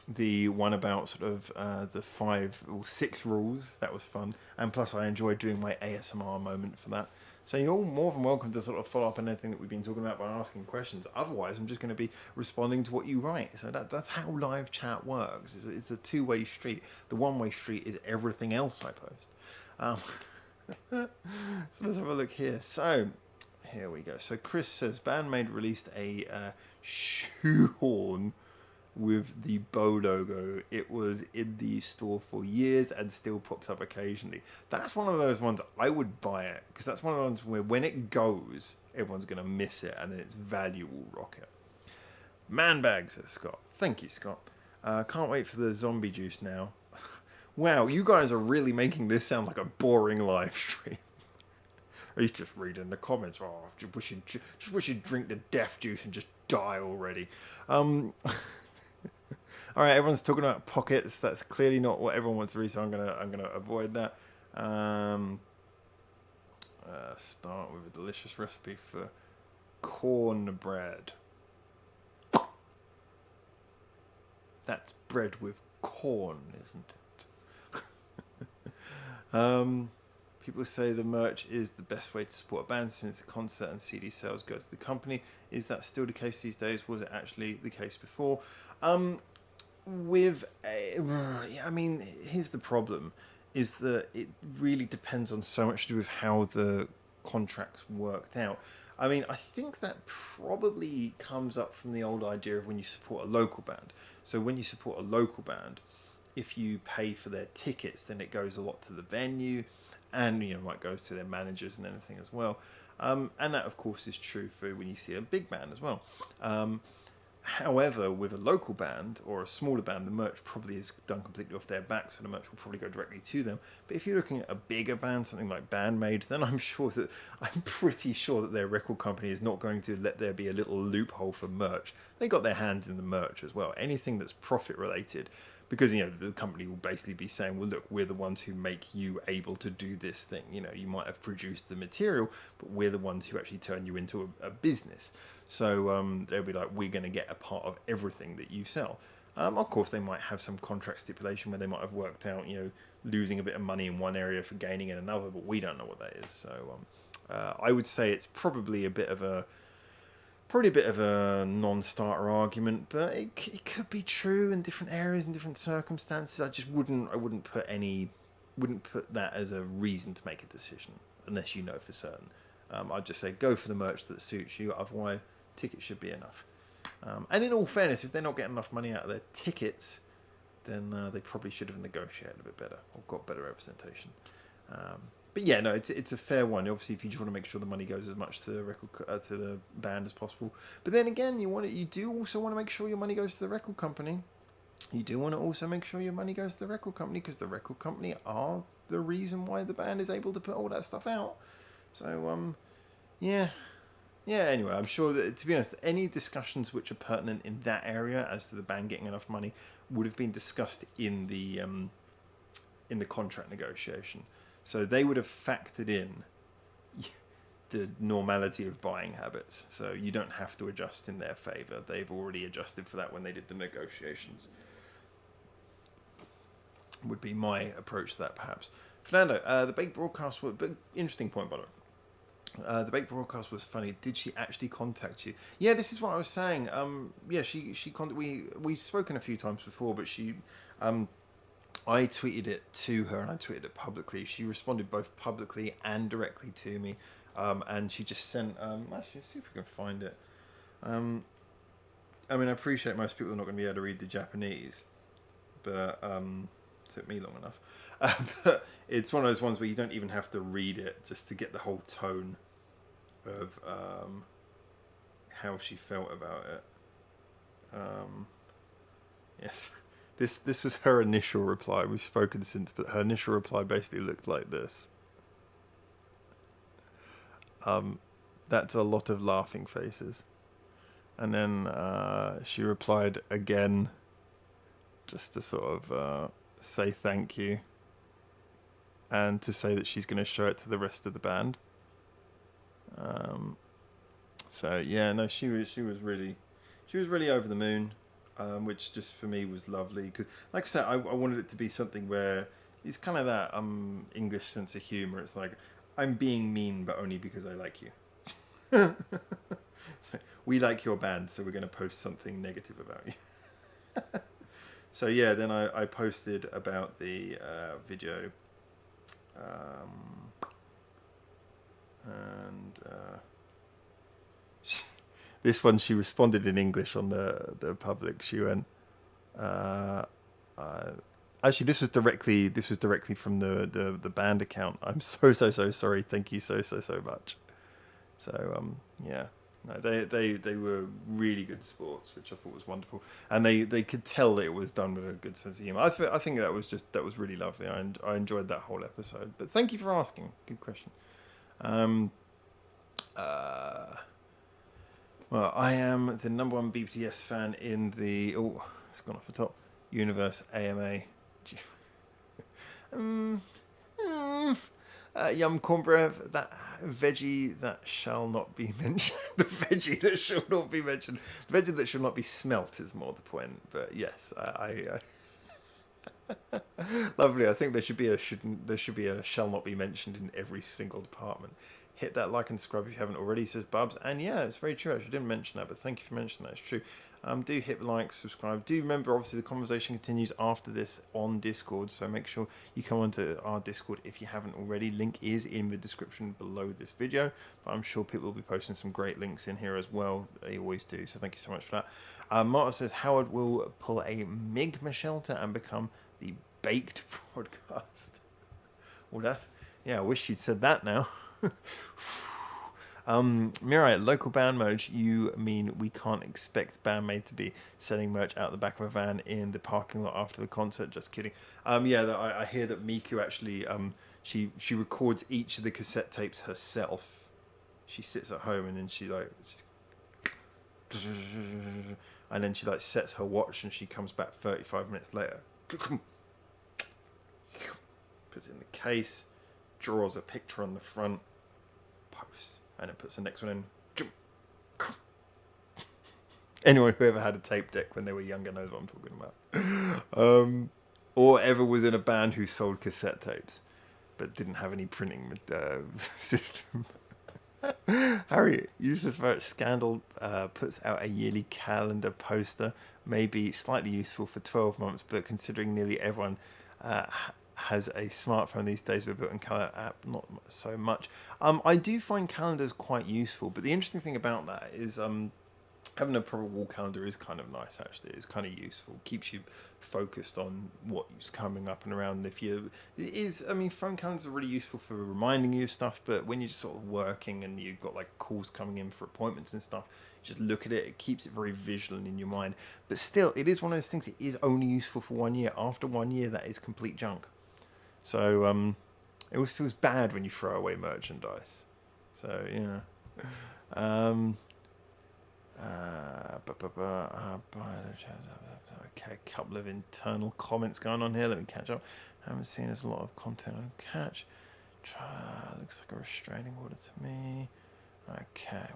The one about sort of the 5 or 6 rules, that was fun, and plus I enjoyed doing my ASMR moment for that. So you're all more than welcome to sort of follow up on anything that we've been talking about by asking questions. Otherwise, I'm just going to be responding to what you write. So that's how live chat works. It's a two-way street. The one-way street is everything else I post. So let's have a look here. So here we go. So Chris says Bandmade released a shoehorn with the Bow logo. It was in the store for years and still pops up occasionally. That's one of those ones I would buy it, because that's one of the ones where when it goes, everyone's going to miss it and then its value will rocket. Man bag, says Scott. Thank you, Scott. Can't wait for the zombie juice now. Wow, you guys are really making this sound like a boring live stream. He's just reading the comments. Oh, just wish you'd drink the death juice and just die already. All right, everyone's talking about pockets. That's clearly not what everyone wants to read, so I'm gonna avoid that. Start with a delicious recipe for cornbread. That's bread with corn, isn't it? People say the merch is the best way to support a band since the concert and CD sales go to the company. Is that still the case these days? Was it actually the case before? I mean, here's the problem, is that it really depends on so much to do with how the contracts worked out. I mean, I think that probably comes up from the old idea of when you support a local band. So when you support a local band, if you pay for their tickets, then it goes a lot to the venue, and might goes to their managers and anything as well. And that, of course, is true for when you see a big band as well. However, with a local band or a smaller band, the merch probably is done completely off their back, so the merch will probably go directly to them. But if you're looking at a bigger band, something like Bandmade, then I'm pretty sure that their record company is not going to let there be a little loophole for merch. They got their hands in the merch as well. Anything that's profit related, because the company will basically be saying, well, look, we're the ones who make you able to do this thing. You might have produced the material, but we're the ones who actually turn you into a business. So they'll be like, we're going to get a part of everything that you sell. Of course, they might have some contract stipulation where they might have worked out, losing a bit of money in one area for gaining in another, but we don't know what that is. So I would say it's probably a bit of a non-starter argument, but it could be true in different areas and different circumstances. I wouldn't put that as a reason to make a decision unless you know for certain. I'd just say go for the merch that suits you. Otherwise, tickets should be enough. And in all fairness, if they're not getting enough money out of their tickets, then they probably should have negotiated a bit better or got better representation. But yeah, no, it's a fair one. Obviously, if you just want to make sure the money goes as much to the record to the band as possible, but then again, you do also want to make sure your money goes to the record company. You do want to also make sure your money goes to the record company, because the record company are the reason why the band is able to put all that stuff out. So yeah. Anyway, I'm sure that, to be honest, any discussions which are pertinent in that area as to the band getting enough money would have been discussed in the contract negotiation. So they would have factored in the normality of buying habits. So you don't have to adjust in their favour. They've already adjusted for that when they did the negotiations. Would be my approach to that, perhaps. Fernando, the baked broadcast was... But interesting point, by the way. The baked broadcast was funny. Did she actually contact you? Yeah, this is what I was saying. We've spoken a few times before, but she... I tweeted it to her and I tweeted it publicly. She responded both publicly and directly to me, and she just sent. Actually, let's see if we can find it. I appreciate most people are not going to be able to read the Japanese, but it took me long enough. But it's one of those ones where you don't even have to read it just to get the whole tone of how she felt about it. Yes. This was her initial reply. We've spoken since, but her initial reply basically looked like this. That's a lot of laughing faces. And then she replied again, just to sort of say thank you, and to say that she's going to show it to the rest of the band. So yeah, no, she was really over the moon. Which just for me was lovely, because like I said, I wanted it to be something where it's kind of that English sense of humor. It's like, I'm being mean, but only because I like you. So, we like your band, so we're going to post something negative about you. So yeah, then I posted about the video, and this one, she responded in English on the public. She went, actually, this was directly from the band account. I'm so sorry. Thank you so much. So yeah, no, they were really good sports, which I thought was wonderful, and they could tell that it was done with a good sense of humor. I think that was really lovely. I enjoyed that whole episode. But thank you for asking. Good question. Well, I am the number one BTS fan in the... Oh, it's gone off the top. Universe AMA. Yum cornbread, that veggie that shall not be mentioned. The veggie that shall not be mentioned. The veggie that shall not be smelt is more the point. But yes, I lovely. I think there should be a shall not be mentioned in every single department. Hit that like and subscribe if you haven't already, says Bubs. And yeah, it's very true. Actually, I didn't mention that, but thank you for mentioning that. It's true. Do hit like, subscribe. Do remember, obviously, the conversation continues after this on Discord, so make sure you come onto our Discord if you haven't already. Link is in the description below this video, but I'm sure people will be posting some great links in here as well. They always do, so thank you so much for that. Marta says Howard will pull a Migma shelter and become the baked podcast. Well, I wish you'd said that now. Mirai, local band merch, you mean we can't expect Bandmate to be selling merch out the back of a van in the parking lot after the concert? Just kidding. I hear that Miku actually, she records each of the cassette tapes herself. She sits at home and then and then she like sets her watch and she comes back 35 minutes later. Puts it in the case, draws a picture on the front, posts, and then puts the next one in. Anyone who ever had a tape deck when they were younger knows what I'm talking about. Or ever was in a band who sold cassette tapes but didn't have any printing system. Harry, Useless Merch Scandal puts out a yearly calendar poster, maybe slightly useful for 12 months, but considering nearly everyone has a smartphone these days with a built-in calendar app, not so much. I do find calendars quite useful, but the interesting thing about that is having a proper wall calendar is kind of nice, actually. It's kind of useful, keeps you focused on what's coming up and around. Phone calendars are really useful for reminding you of stuff, but when you're just sort of working and you've got like calls coming in for appointments and stuff, just look at it, it keeps it very visual and in your mind. But still, it is one of those things that is only useful for 1 year. After 1 year, that is complete junk. So it always feels bad when you throw away merchandise. So, yeah. Okay, a couple of internal comments going on here. Let me catch up. Haven't seen as a lot of content on Catch. Looks like a restraining order to me. Okay,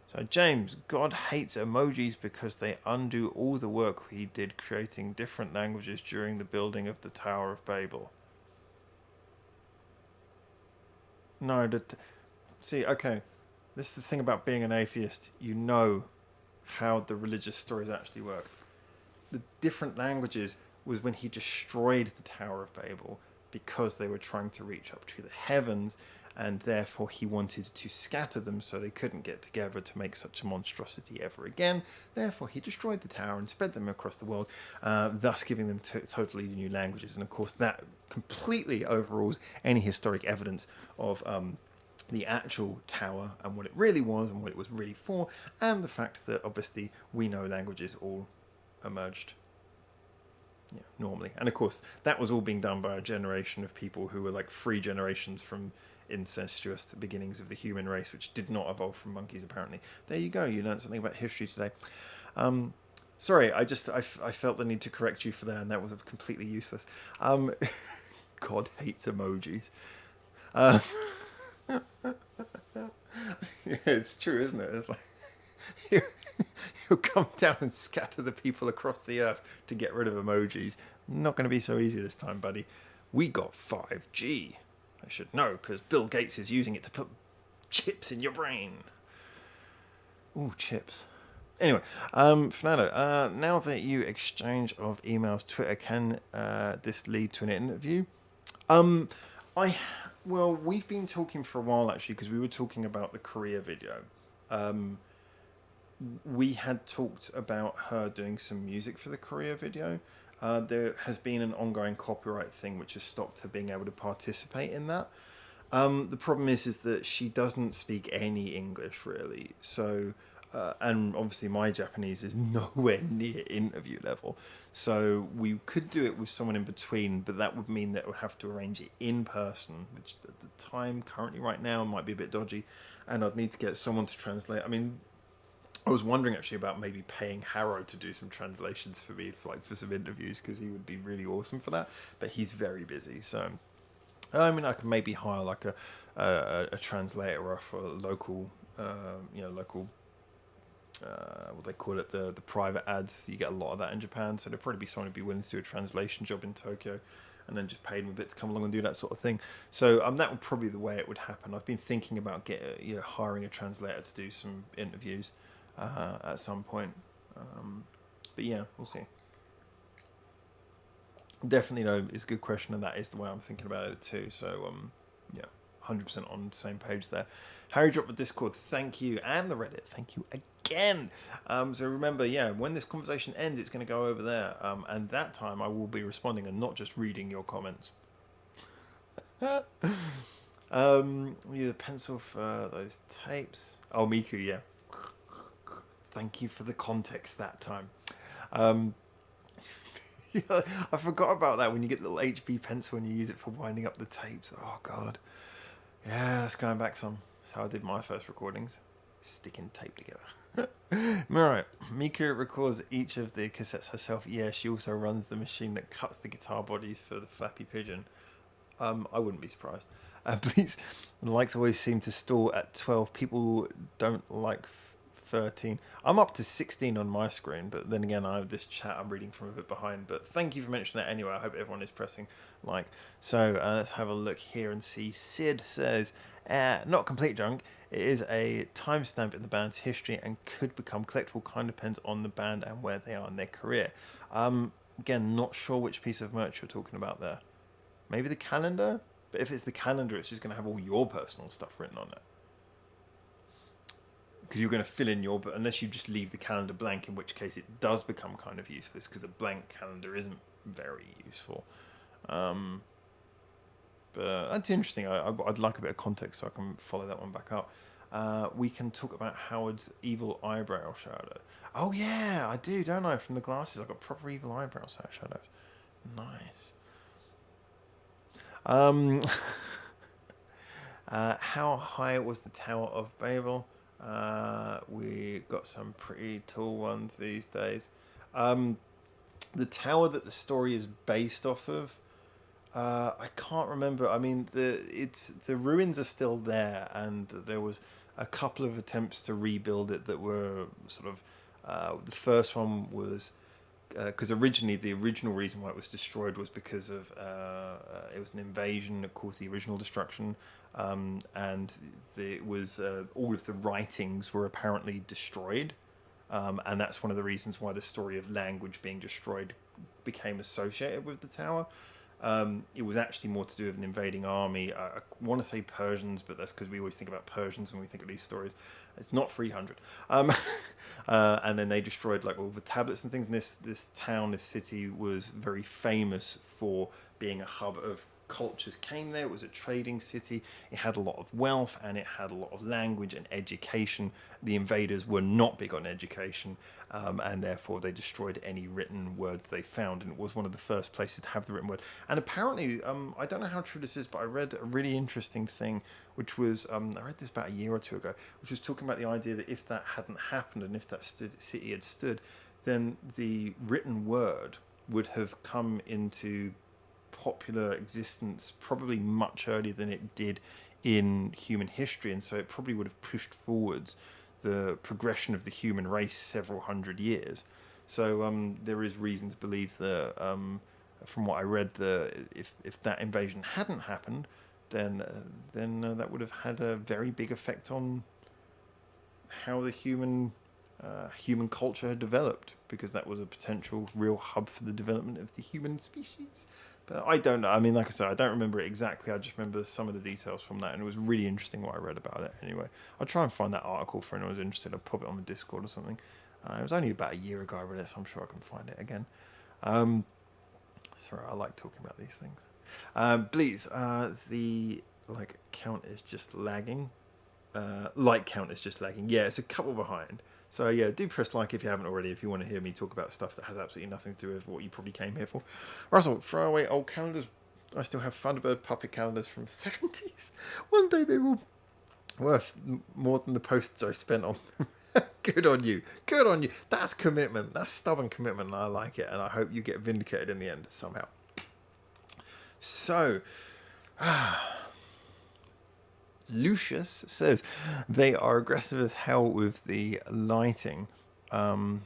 so James, God hates emojis because they undo all the work he did creating different languages during the building of the Tower of Babel. No, see, okay. This is the thing about being an atheist. You know how the religious stories actually work. The different languages was when he destroyed the Tower of Babel because they were trying to reach up to the heavens, and therefore he wanted to scatter them so they couldn't get together to make such a monstrosity ever again. Therefore he destroyed the tower and spread them across the world, thus giving them totally new languages. And of course that completely overrules any historic evidence of the actual tower and what it really was and what it was really for, and the fact that obviously we know languages all emerged normally. And of course that was all being done by a generation of people who were like 3 generations from incestuous beginnings of the human race, which did not evolve from monkeys apparently. There you go, you learned something about history today. Sorry, I felt the need to correct you for that, and that was completely useless. God hates emojis. Yeah, it's true, isn't it? It's like you'll come down and scatter the people across the earth to get rid of emojis. Not going to be so easy this time, buddy. We got 5G. I should know, because Bill Gates is using it to put chips in your brain. Ooh, chips. Anyway, Fernando, now that you exchange of emails, Twitter, can this lead to an interview? Well, we've been talking for a while, actually, because we were talking about the Korea video. We had talked about her doing some music for the Korea video. There has been an ongoing copyright thing which has stopped her being able to participate in that. The problem is that she doesn't speak any English, really. So, and obviously my Japanese is nowhere near interview level. So we could do it with someone in between, but that would mean that we'd have to arrange it in person, which at the time, currently right now, might be a bit dodgy. And I'd need to get someone to translate. I mean, I was wondering actually about maybe paying Harrow to do some translations for me, for some interviews, because he would be really awesome for that. But he's very busy, so I mean, I could maybe hire like a translator or for a local, local. What they call it, the private ads. You get a lot of that in Japan, so there'd probably be someone who'd be willing to do a translation job in Tokyo, and then just pay them a bit to come along and do that sort of thing. So that would probably be the way it would happen. I've been thinking about hiring a translator to do some interviews at some point, but yeah, we'll see. Definitely, though, is a good question, and that is the way I'm thinking about it too. So 100% on the same page there. Harry dropped the Discord, thank you, and the Reddit, thank you again. So remember, when this conversation ends, it's going to go over there, and that time I will be responding and not just reading your comments. Use a pencil for those tapes. Oh, Miku, yeah. Thank you for the context that time. Yeah, I forgot about that when you get the little HB pencil and you use it for winding up the tapes. Oh, God. Yeah, that's going back some. That's how I did my first recordings. Sticking tape together. Alright, Mika records each of the cassettes herself. Yeah, she also runs the machine that cuts the guitar bodies for the Flappy Pigeon. I wouldn't be surprised. Please, the likes always seem to stall at 12. People don't like 13. I'm up to 16 on my screen, but then again, I have this chat I'm reading from a bit behind. But thank you for mentioning that anyway. I hope everyone is pressing like. So let's have a look here and see. Sid says, not complete junk. It is a timestamp in the band's history and could become collectible. Kind of depends on the band and where they are in their career. Again, not sure which piece of merch you're talking about there. Maybe the calendar? But if it's the calendar, it's just going to have all your personal stuff written on it. Because you're going to fill in your... Unless you just leave the calendar blank, in which case it does become kind of useless, because a blank calendar isn't very useful. But that's interesting. I'd like a bit of context so I can follow that one back up. We can talk about Howard's evil eyebrow shadow. Oh, yeah, I do, don't I? From the glasses, I've got proper evil eyebrow shadows. Nice. How high was the Tower of Babel? We got some pretty tall ones these days. The tower that the story is based off of, I can't remember. I mean, the ruins are still there, and there was a couple of attempts to rebuild it that were sort of. The first one was. Because originally, the original reason why it was destroyed was because of it was an invasion that caused the original destruction, and it was all of the writings were apparently destroyed, and that's one of the reasons why the story of language being destroyed became associated with the tower. It was actually more to do with an invading army. I want to say Persians, but that's because we always think about Persians when we think of these stories. It's not 300. And then they destroyed like all the tablets and things. And this town, this city was very famous for being a hub of cultures came there. It was a trading city. It had a lot of wealth and it had a lot of language and education. The invaders were not big on education, and therefore they destroyed any written word they found. And it was one of the first places to have the written word. And apparently, I don't know how true this is, but I read a really interesting thing, which was, I read this about a year or two ago, which was talking about the idea that if that hadn't happened and if that city had stood, then the written word would have come into popular existence probably much earlier than it did in human history, and so it probably would have pushed forwards the progression of the human race several hundred years. So there is reason to believe that, from what I read, if that invasion hadn't happened, then that would have had a very big effect on how the human culture had developed, because that was a potential real hub for the development of the human species. But I don't know. I mean, like I said, I don't remember it exactly. I just remember some of the details from that, and it was really interesting what I read about it. Anyway, I'll try and find that article for anyone who's interested. I'll pop it on the Discord or something. It was only about a year ago I read it, so I'm sure I can find it again. Sorry, I like talking about these things. Please, the count is just lagging. Like count is just lagging. Yeah, it's a couple behind. So yeah, do press like if you haven't already, if you want to hear me talk about stuff that has absolutely nothing to do with what you probably came here for. Russell, throw away old calendars. I still have Thunderbird puppet calendars from the 70s. One day they will worth more than the postage I spent on them. Good on you. Good on you. That's commitment. That's stubborn commitment, and I like it, and I hope you get vindicated in the end somehow. So, Lucius says they are aggressive as hell with the lighting. I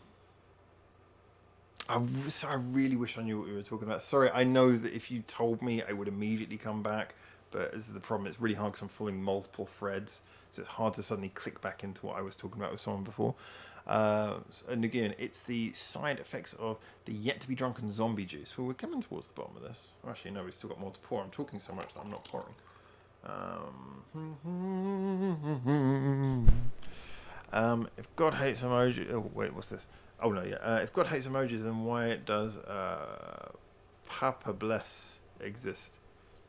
really wish I knew what we were talking about. Sorry, I know that if you told me, I would immediately come back. But this is the problem. It's really hard because I'm following multiple threads. So it's hard to suddenly click back into what I was talking about with someone before. And again, it's the side effects of the yet-to-be-drunken zombie juice. Well, we're coming towards the bottom of this. Actually, no, we've still got more to pour. I'm talking so much that I'm not pouring. If God hates emojis... Oh, wait, what's this? Oh, no, yeah. If God hates emojis, then why does Papa Bless exist?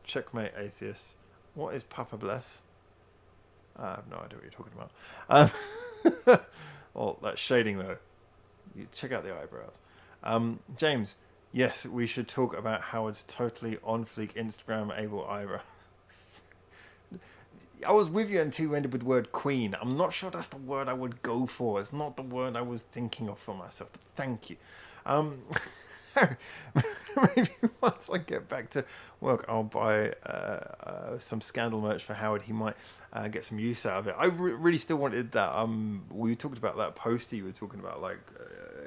Checkmate, atheists. What is Papa Bless? I have no idea what you're talking about. Well, that's shading though. You check out the eyebrows. James, yes, we should talk about Howard's totally on fleek Instagram able eyebrow. I was with you until you ended with the word queen. I'm not sure that's the word I would go for. It's not the word I was thinking of for myself. But thank you. Maybe once I get back to work, I'll buy some Scandal merch for Howard. He might get some use out of it. I really still wanted that. We talked about that poster you were talking about like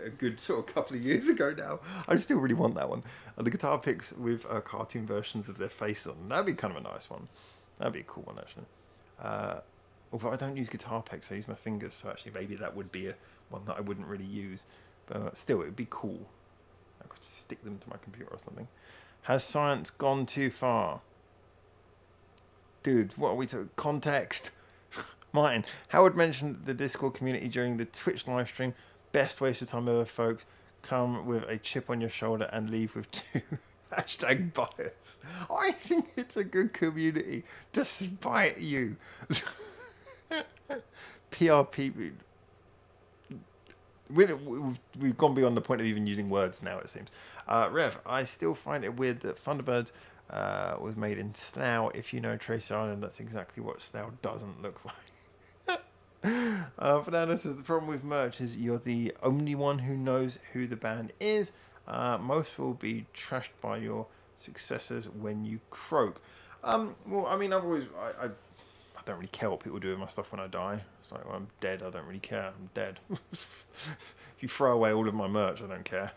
a good sort of couple of years ago now. I still really want that one. The guitar picks with cartoon versions of their faces on. That'd be kind of a nice one. That'd be a cool one actually. Although I don't use guitar picks, I use my fingers, so actually maybe that would be one that I wouldn't really use. But still, it would be cool. I could just stick them to my computer or something. Has science gone too far? Dude, what are we talking? Context. Martin, Howard mentioned the Discord community during the Twitch live stream. Best waste of time ever, folks. Come with a chip on your shoulder and leave with 2 hashtag bias. I think it's a good community, despite you. PRP. We've gone beyond the point of even using words now, it seems. Rev, I still find it weird that Thunderbirds was made in Slough. If you know Trace Island, that's exactly what Slough doesn't look like. Fernando says the problem with merch is you're the only one who knows who the band is. Most will be trashed by your successors when you croak. Well, I mean, I don't really care what people do with my stuff when I die. It's like when I'm dead, I don't really care. I'm dead. If you throw away all of my merch, I don't care.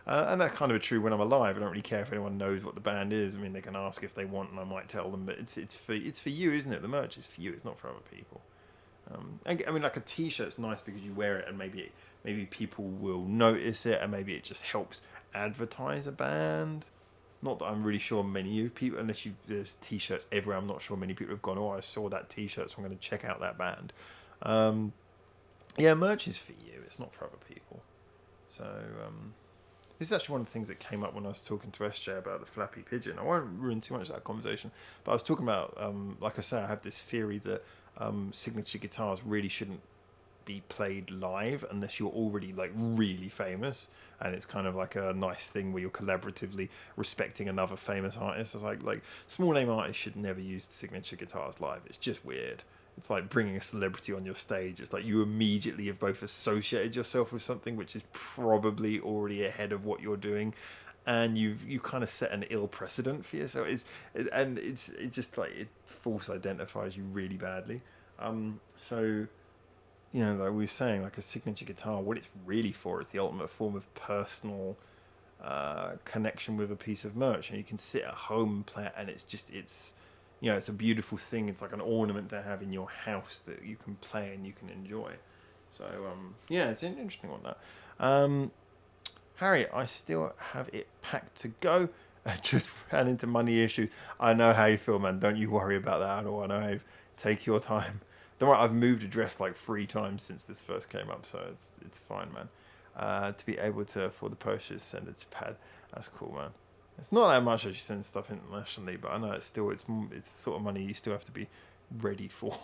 And that's kind of true when I'm alive. I don't really care if anyone knows what the band is. I mean, they can ask if they want, and I might tell them. But it's for you, isn't it? The merch is for you. It's not for other people. I mean, like a T-shirt's nice because you wear it, and maybe people will notice it, and maybe it just helps advertise a band. Not that I'm really sure many people, unless there's T-shirts everywhere. I'm not sure many people have gone, oh, I saw that T-shirt, so I'm going to check out that band. Yeah, merch is for you. It's not for other people. So this is actually one of the things that came up when I was talking to SJ about the Flappy Pigeon. I won't ruin too much of that conversation, but I was talking about, like I say, I have this theory that signature guitars really shouldn't be played live unless you're already like really famous, and it's kind of like a nice thing where you're collaboratively respecting another famous artist. It's like small name artists should never use signature guitars live. It's just weird. It's like bringing a celebrity on your stage. It's like you immediately have both associated yourself with something which is probably already ahead of what you're doing, and you kind of set an ill precedent for yourself. It's just like it false identifies you really badly. So, you know, like we were saying, like a signature guitar, what it's really for is the ultimate form of personal connection with a piece of merch, and you can sit at home and play it, and it's you know, it's a beautiful thing. It's like an ornament to have in your house that you can play and you can enjoy. So yeah, it's an interesting one, that. Harry, I still have it packed to go. I just ran into money issues. I know how you feel, man. Don't you worry about that at all. I know. Take your time. Don't worry, I've moved address like 3 times since this first came up, so it's fine, man. To be able to afford the purchase, send it to Pad. That's cool, man. It's not that much as you send stuff internationally, but I know it's sort of money you still have to be ready for.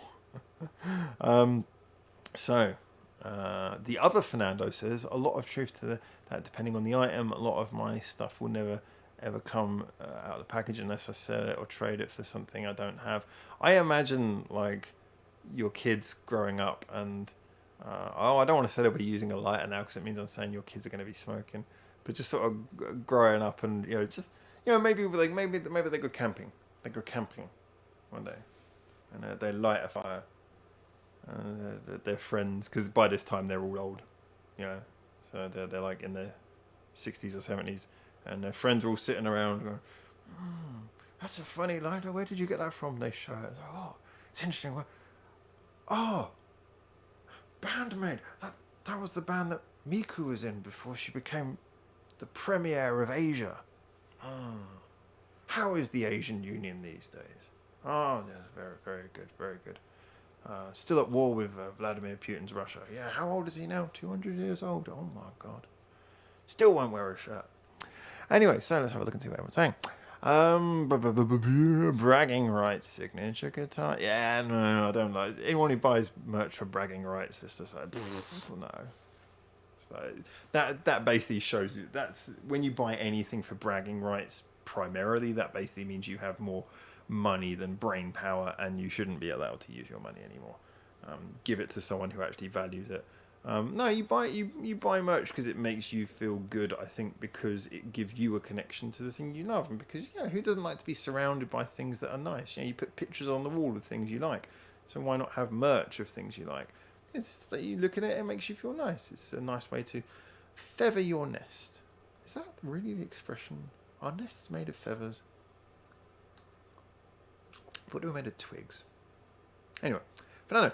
So, the other Fernando says, a lot of truth to that. Depending on the item, a lot of my stuff will never ever come out of the package unless I sell it or trade it for something I don't have. I imagine like your kids growing up and I don't want to say they'll be using a lighter now because it means I'm saying your kids are going to be smoking, but just sort of growing up and maybe they go camping. They go camping one day and they light a fire. Their friends, because by this time they're all old, so they're like in their 60s or 70s, and their friends are all sitting around going, that's a funny lighter, where did you get that from? And they show it. Oh, it's interesting. Oh, Bandmate, that was the band that Miku was in before she became the premier of Asia. How is the Asian Union these days? Oh, yes, very, very good, very good. Still at war with Vladimir Putin's Russia. Yeah, how old is he now? 200 years old? Oh my god. Still won't wear a shirt. Anyway, so let's have a look and see what everyone's saying. Bragging rights signature guitar. Yeah, no, I don't like anyone who buys merch for bragging rights. It's just like no. So that basically shows you that's when you buy anything for bragging rights. Primarily, that basically means you have more money than brain power, and you shouldn't be allowed to use your money anymore. Give it to someone who actually values it. No, you buy merch because it makes you feel good. I think because it gives you a connection to the thing you love, and because who doesn't like to be surrounded by things that are nice? You put pictures on the wall of things you like, so why not have merch of things you like? It's you look at it, it makes you feel nice. It's a nice way to feather your nest. Is that really the expression? Our nest's made of feathers. I thought they were made of twigs. Anyway. But I know,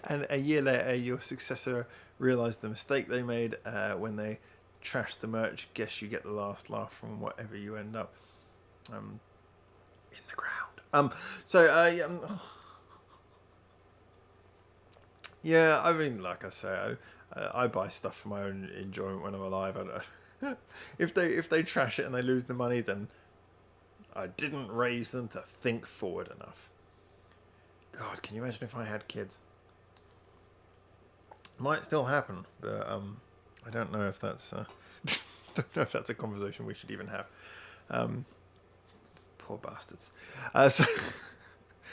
and a year later, your successor realised the mistake they made when they trashed the merch. Guess you get the last laugh from whatever you end up in the ground. Yeah, I mean, like I say, I buy stuff for my own enjoyment when I'm alive. I don't, if they trash it and they lose the money, then I didn't raise them to think forward enough. God, can you imagine if I had kids? Might still happen, but I don't know if that's don't know if that's a conversation we should even have. Poor bastards. So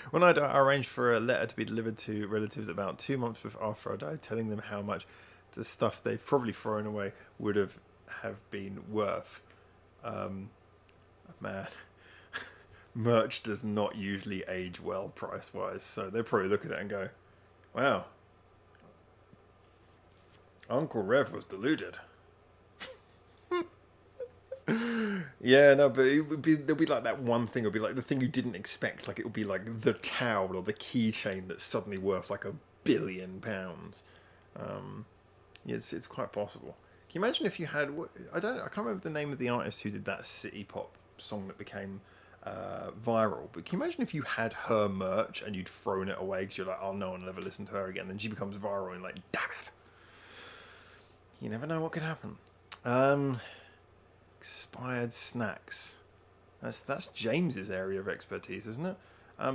when I died, I arranged for a letter to be delivered to relatives about 2 months after I died, telling them how much the stuff they've probably thrown away would have been worth. Man. Merch does not usually age well price-wise, so they probably look at it and go, wow, Uncle Rev was deluded. Yeah, no, but there'll be like that one thing, it'll be like the thing you didn't expect, like it would be like the towel or the keychain that's suddenly worth like £1 billion. Yeah, it's quite possible. Can you imagine if you had, I can't remember the name of the artist who did that city pop song that became viral, but can you imagine if you had her merch and you'd thrown it away because you're like, oh, no one will ever listen to her again, then she becomes viral and like, damn it, you never know what could happen. Expired snacks, that's James's area of expertise, isn't it?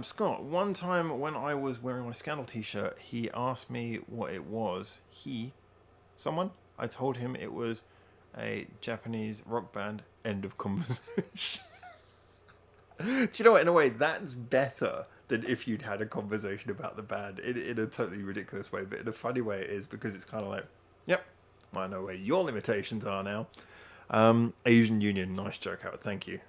Scott, one time when I was wearing my Scandal t-shirt, he asked me what it was. Someone, I told him it was a Japanese rock band. End of conversation. Do you know what? In a way, that's better than if you'd had a conversation about the band in a totally ridiculous way, but in a funny way it is, because it's kind of like, yep, I know where your limitations are now. Asian Union, nice joke out, thank you.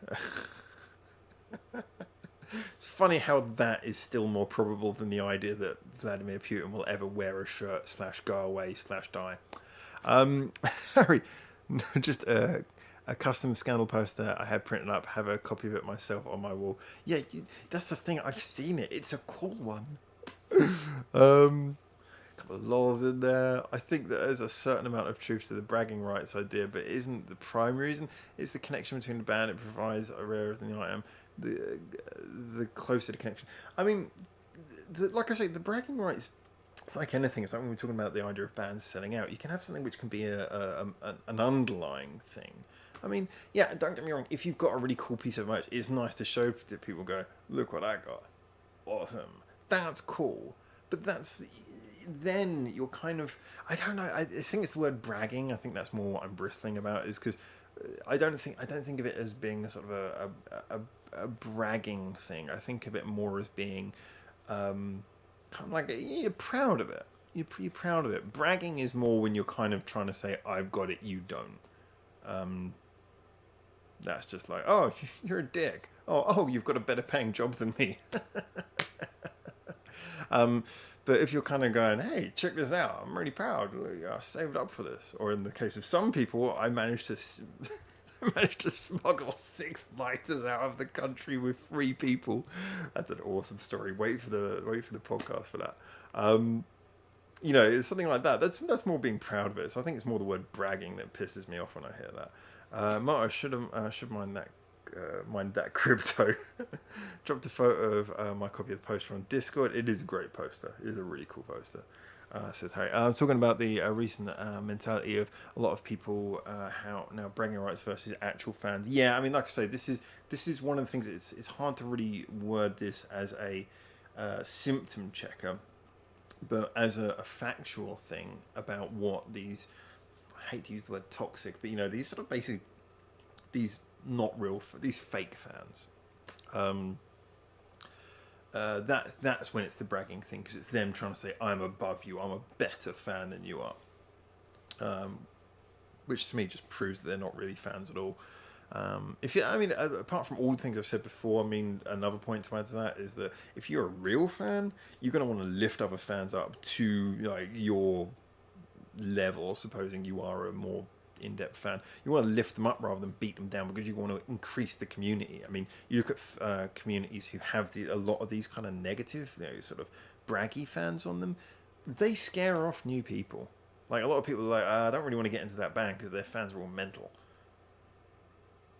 It's funny how that is still more probable than the idea that Vladimir Putin will ever wear a shirt / go away / die. Harry, just a custom Scandal poster I had printed up, have a copy of it myself on my wall. Yeah, that's the thing, I've seen it, it's a cool one. A couple of lols in there. I think that there's a certain amount of truth to the bragging rights idea, but it isn't the primary reason. It's the connection between the band it provides, a rarer than the item, the closer the connection. I mean, like I say, the bragging rights, it's like anything. It's like when we're talking about the idea of bands selling out. You can have something which can be an underlying thing. I mean, yeah, don't get me wrong. If you've got a really cool piece of merch, it's nice to show to people. Go, look what I got. Awesome. That's cool. But then you're kind of, I don't know. I think it's the word bragging. I think that's more what I'm bristling about. Is because I don't think of it as being a sort of a bragging thing. I think of it more as being kind of like you're proud of it. You're proud of it. Bragging is more when you're kind of trying to say, I've got it, you don't. That's just like, oh, you're a dick. Oh, you've got a better paying job than me. But if you're kind of going, hey, check this out, I'm really proud, I saved up for this. Or in the case of some people, I managed to smuggle 6 lighters out of the country with 3 people. That's an awesome story. Wait for the podcast for that. It's something like that. That's more being proud of it. So I think it's more the word bragging that pisses me off when I hear that. Marta should mind that crypto. Dropped a photo of my copy of the poster on Discord. It is a great poster. It is a really cool poster. Says Harry. I'm talking about the recent mentality of a lot of people how now bragging rights versus actual fans. Yeah, I mean, like I say, this is one of the things. It's hard to really word this as a symptom checker, but as a factual thing about what these. I hate to use the word toxic, but these sort of basically these not real these fake fans. That's when it's the bragging thing, because it's them trying to say I'm above you, I'm a better fan than you are, which to me just proves that they're not really fans at all. Apart from all the things I've said before, I mean, another point to add to that is that if you're a real fan, you're going to want to lift other fans up to like your level, supposing you are a more in-depth fan. You want to lift them up rather than beat them down, because you want to increase the community. I mean, you look at communities who have a lot of these kind of negative, sort of braggy fans on them. They scare off new people. Like, a lot of people are like, I don't really want to get into that band because their fans are all mental.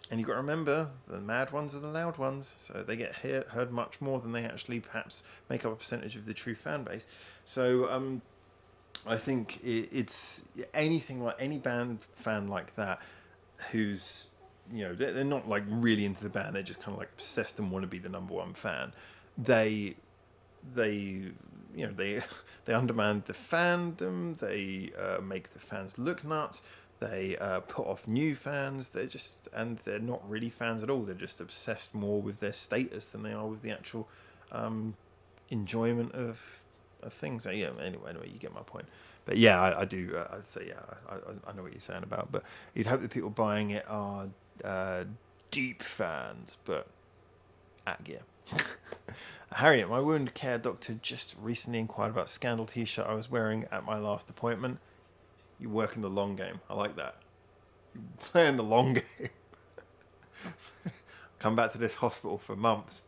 And you've got to remember, the mad ones are the loud ones, so they get heard much more than they actually perhaps make up a percentage of the true fan base. So, I think it's anything like any band fan like that who's, they're not like really into the band, they're just kind of like obsessed and want to be the number one fan. They undermine the fandom, they make the fans look nuts, they put off new fans, they're not really fans at all, they're just obsessed more with their status than they are with the actual enjoyment of things. So, yeah, anyway, you get my point. But yeah, I do. I'd say, yeah, I know what you're saying about. But you'd hope that people buying it are deep fans, but at gear. Harriet, my wound care doctor just recently inquired about Scandal t-shirt I was wearing at my last appointment. You work in the long game. I like that. You play in the long game. Come back to this hospital for months.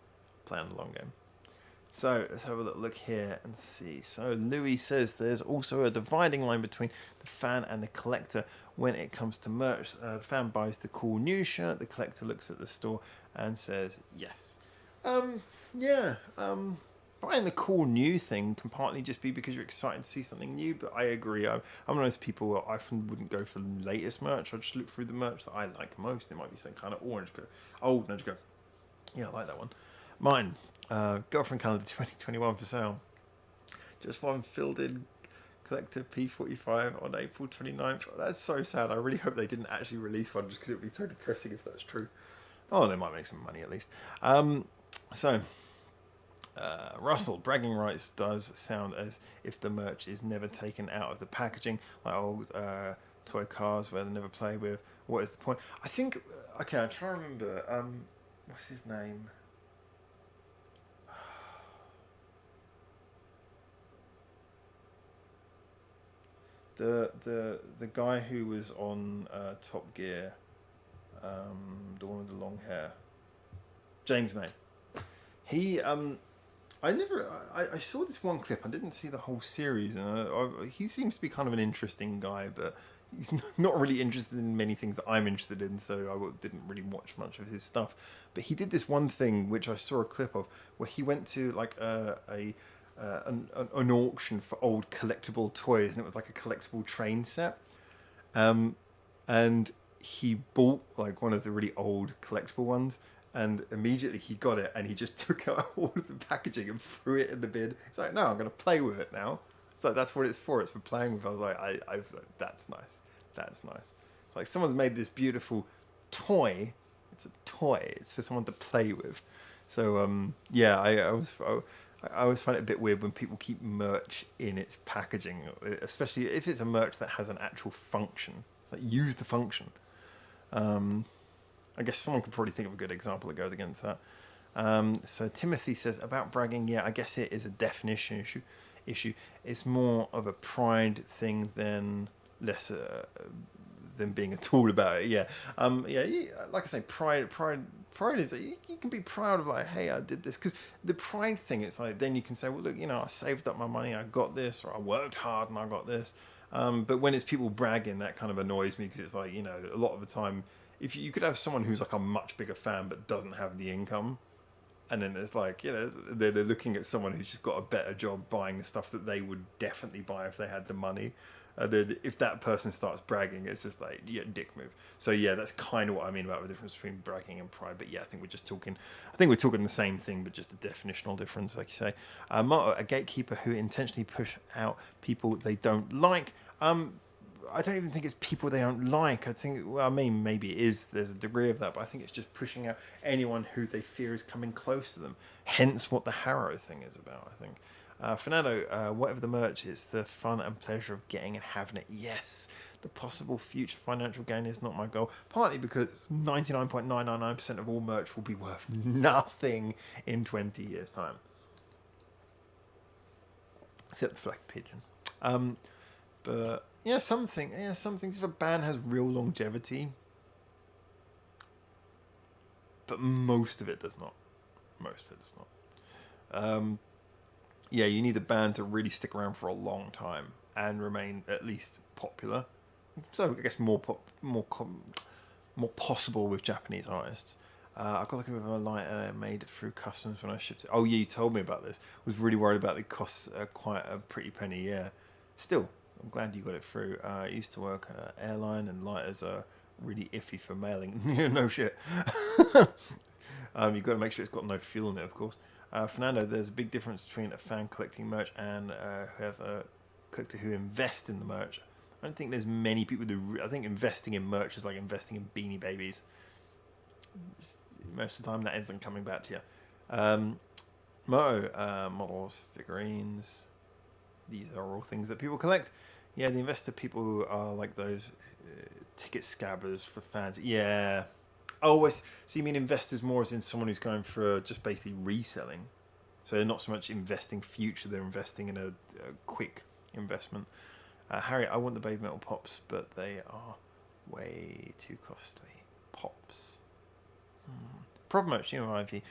Playing the long game. So let's have a look here and see. So Louis says there's also a dividing line between the fan and the collector when it comes to merch. The fan buys the cool new shirt. The collector looks at the store and says yes. Buying the cool new thing can partly just be because you're excited to see something new. But I agree. I'm one of those people who I often wouldn't go for the latest merch. I just look through the merch that I like most. It might be some kind of orange. Just go. Yeah, I like that one. Mine. Girlfriend calendar 2021 for sale. Just one filled in collector P45 on April 29th. That's so sad. I really hope they didn't actually release one, just because it would be so depressing if that's true. Oh, they might make some money at least. Russell, bragging rights does sound as if the merch is never taken out of the packaging, like old toy cars where they never play with. What is the point? I think, okay, I'm trying to remember, what's his name? The guy who was on Top Gear, the one with the long hair, James May. He I saw this one clip. I didn't see the whole series, and he seems to be kind of an interesting guy, but he's not really interested in many things that I'm interested in, so I didn't really watch much of his stuff. But he did this one thing which I saw a clip of, where he went to like an auction for old collectible toys, and it was like a collectible train set, and he bought like one of the really old collectible ones, and immediately he got it and he just took out all of the packaging and threw it in the bin. He's like, no, I'm going to play with it now. So that's what it's for playing with. I was like, that's nice, it's like someone's made this beautiful toy. It's a toy, it's for someone to play with. So I always find it a bit weird when people keep merch in its packaging, especially if it's a merch that has an actual function. It's like, use the function. I guess someone could probably think of a good example that goes against that. So Timothy says, about bragging, yeah, I guess it is a definition issue. It's more of a pride thing than less than being a tool about it. Yeah. Like I say, pride is, you can be proud of like, hey, I did this, because the pride thing, it's like, then you can say, well, look, I saved up my money, I got this, or I worked hard and I got this. But when it's people bragging, that kind of annoys me, because it's like, a lot of the time, if you could have someone who's like a much bigger fan but doesn't have the income, And then it's like, you know, they're looking at someone who's just got a better job buying the stuff that they would definitely buy if they had the money. And then if that person starts bragging, it's just like, yeah, dick move. So yeah, that's kind of what I mean about the difference between bragging and pride. But yeah, I think we're talking the same thing, but just a definitional difference, like you say. Motto, a gatekeeper who intentionally push out people they don't like. I don't even think it's people they don't like. I think, well, I mean, maybe it is. There's a degree of that, but I think it's just pushing out anyone who they fear is coming close to them. Hence what the Harrow thing is about, I think. Fernando, whatever the merch, it's the fun and pleasure of getting and having it. Yes, the possible future financial gain is not my goal. Partly because 99.999% of all merch will be worth nothing in 20 years' time. Except the flag pigeon. But yeah, some things. If a band has real longevity, but most of it does not. Yeah, you need a band to really stick around for a long time and remain at least popular. So I guess more possible with Japanese artists. I got looking with a lighter made through customs when I shipped it. Oh yeah, you told me about this. I was really worried about it. It costs quite a pretty penny. Yeah, still, I'm glad you got it through. I used to work airline, and lighters are really iffy for mailing. No shit. You've got to make sure it's got no fuel in it, of course. Fernando, there's a big difference between a fan collecting merch and a collector who invest in the merch. I don't think there's many people I think investing in merch is like investing in Beanie Babies. Most of the time that ends up coming back to you. Models, figurines. These are all things that people collect. Yeah, the investor people are like those ticket scabbers for fans. Yeah. Oh, so you mean investors more as in someone who's going for just basically reselling? So they're not so much investing future, they're investing in a quick investment. Harry, I want the Baby Metal Pops, but they are way too costly. Pops. Problem merch, you know, Ivy.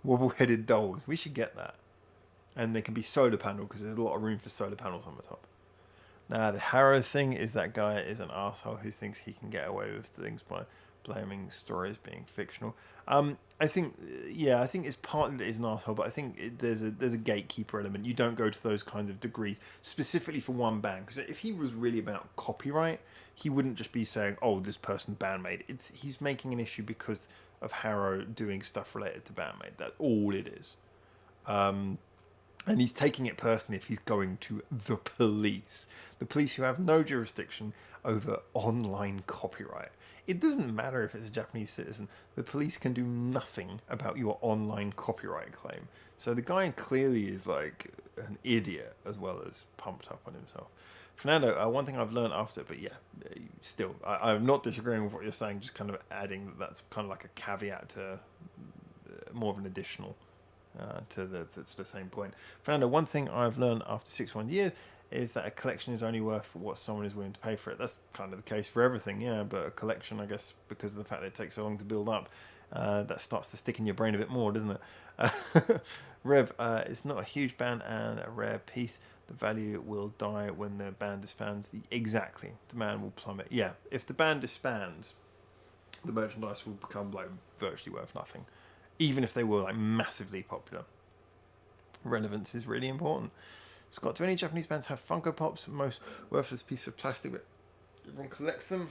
Wobble-headed dolls. We should get that. And they can be solar panel because there's a lot of room for solar panels on the top. Now, the Harrow thing is that guy is an asshole who thinks he can get away with things by blaming stories being fictional. I think it's partly that he's an asshole, but I think there's a gatekeeper element. You don't go to those kinds of degrees specifically for one band, because if he was really about copyright, he wouldn't just be saying, "Oh, this person bandmade." He's making an issue because of Harrow doing stuff related to bandmade. That's all it is. And he's taking it personally if he's going to the police who have no jurisdiction over online copyright. It doesn't matter if it's a Japanese citizen. The police can do nothing about your online copyright claim. So the guy clearly is like an idiot as well as pumped up on himself. Fernando, one thing I've learned after, but yeah, still, I'm not disagreeing with what you're saying, just kind of adding that that's kind of like a caveat to more of an additional to the same point. Fernando, one thing I've learned after 61 years is that a collection is only worth what someone is willing to pay for it. That's kind of the case for everything, yeah, but a collection, I guess, because of the fact that it takes so long to build up, that starts to stick in your brain a bit more, doesn't it? Rev, it's not a huge band and a rare piece. The value will die when the band disbands. Exactly, demand will plummet. Yeah, if the band disbands, the merchandise will become like virtually worth nothing, even if they were like massively popular. Relevance is really important. Scott, do any Japanese bands have Funko Pops? Most worthless piece of plastic, but everyone collects them.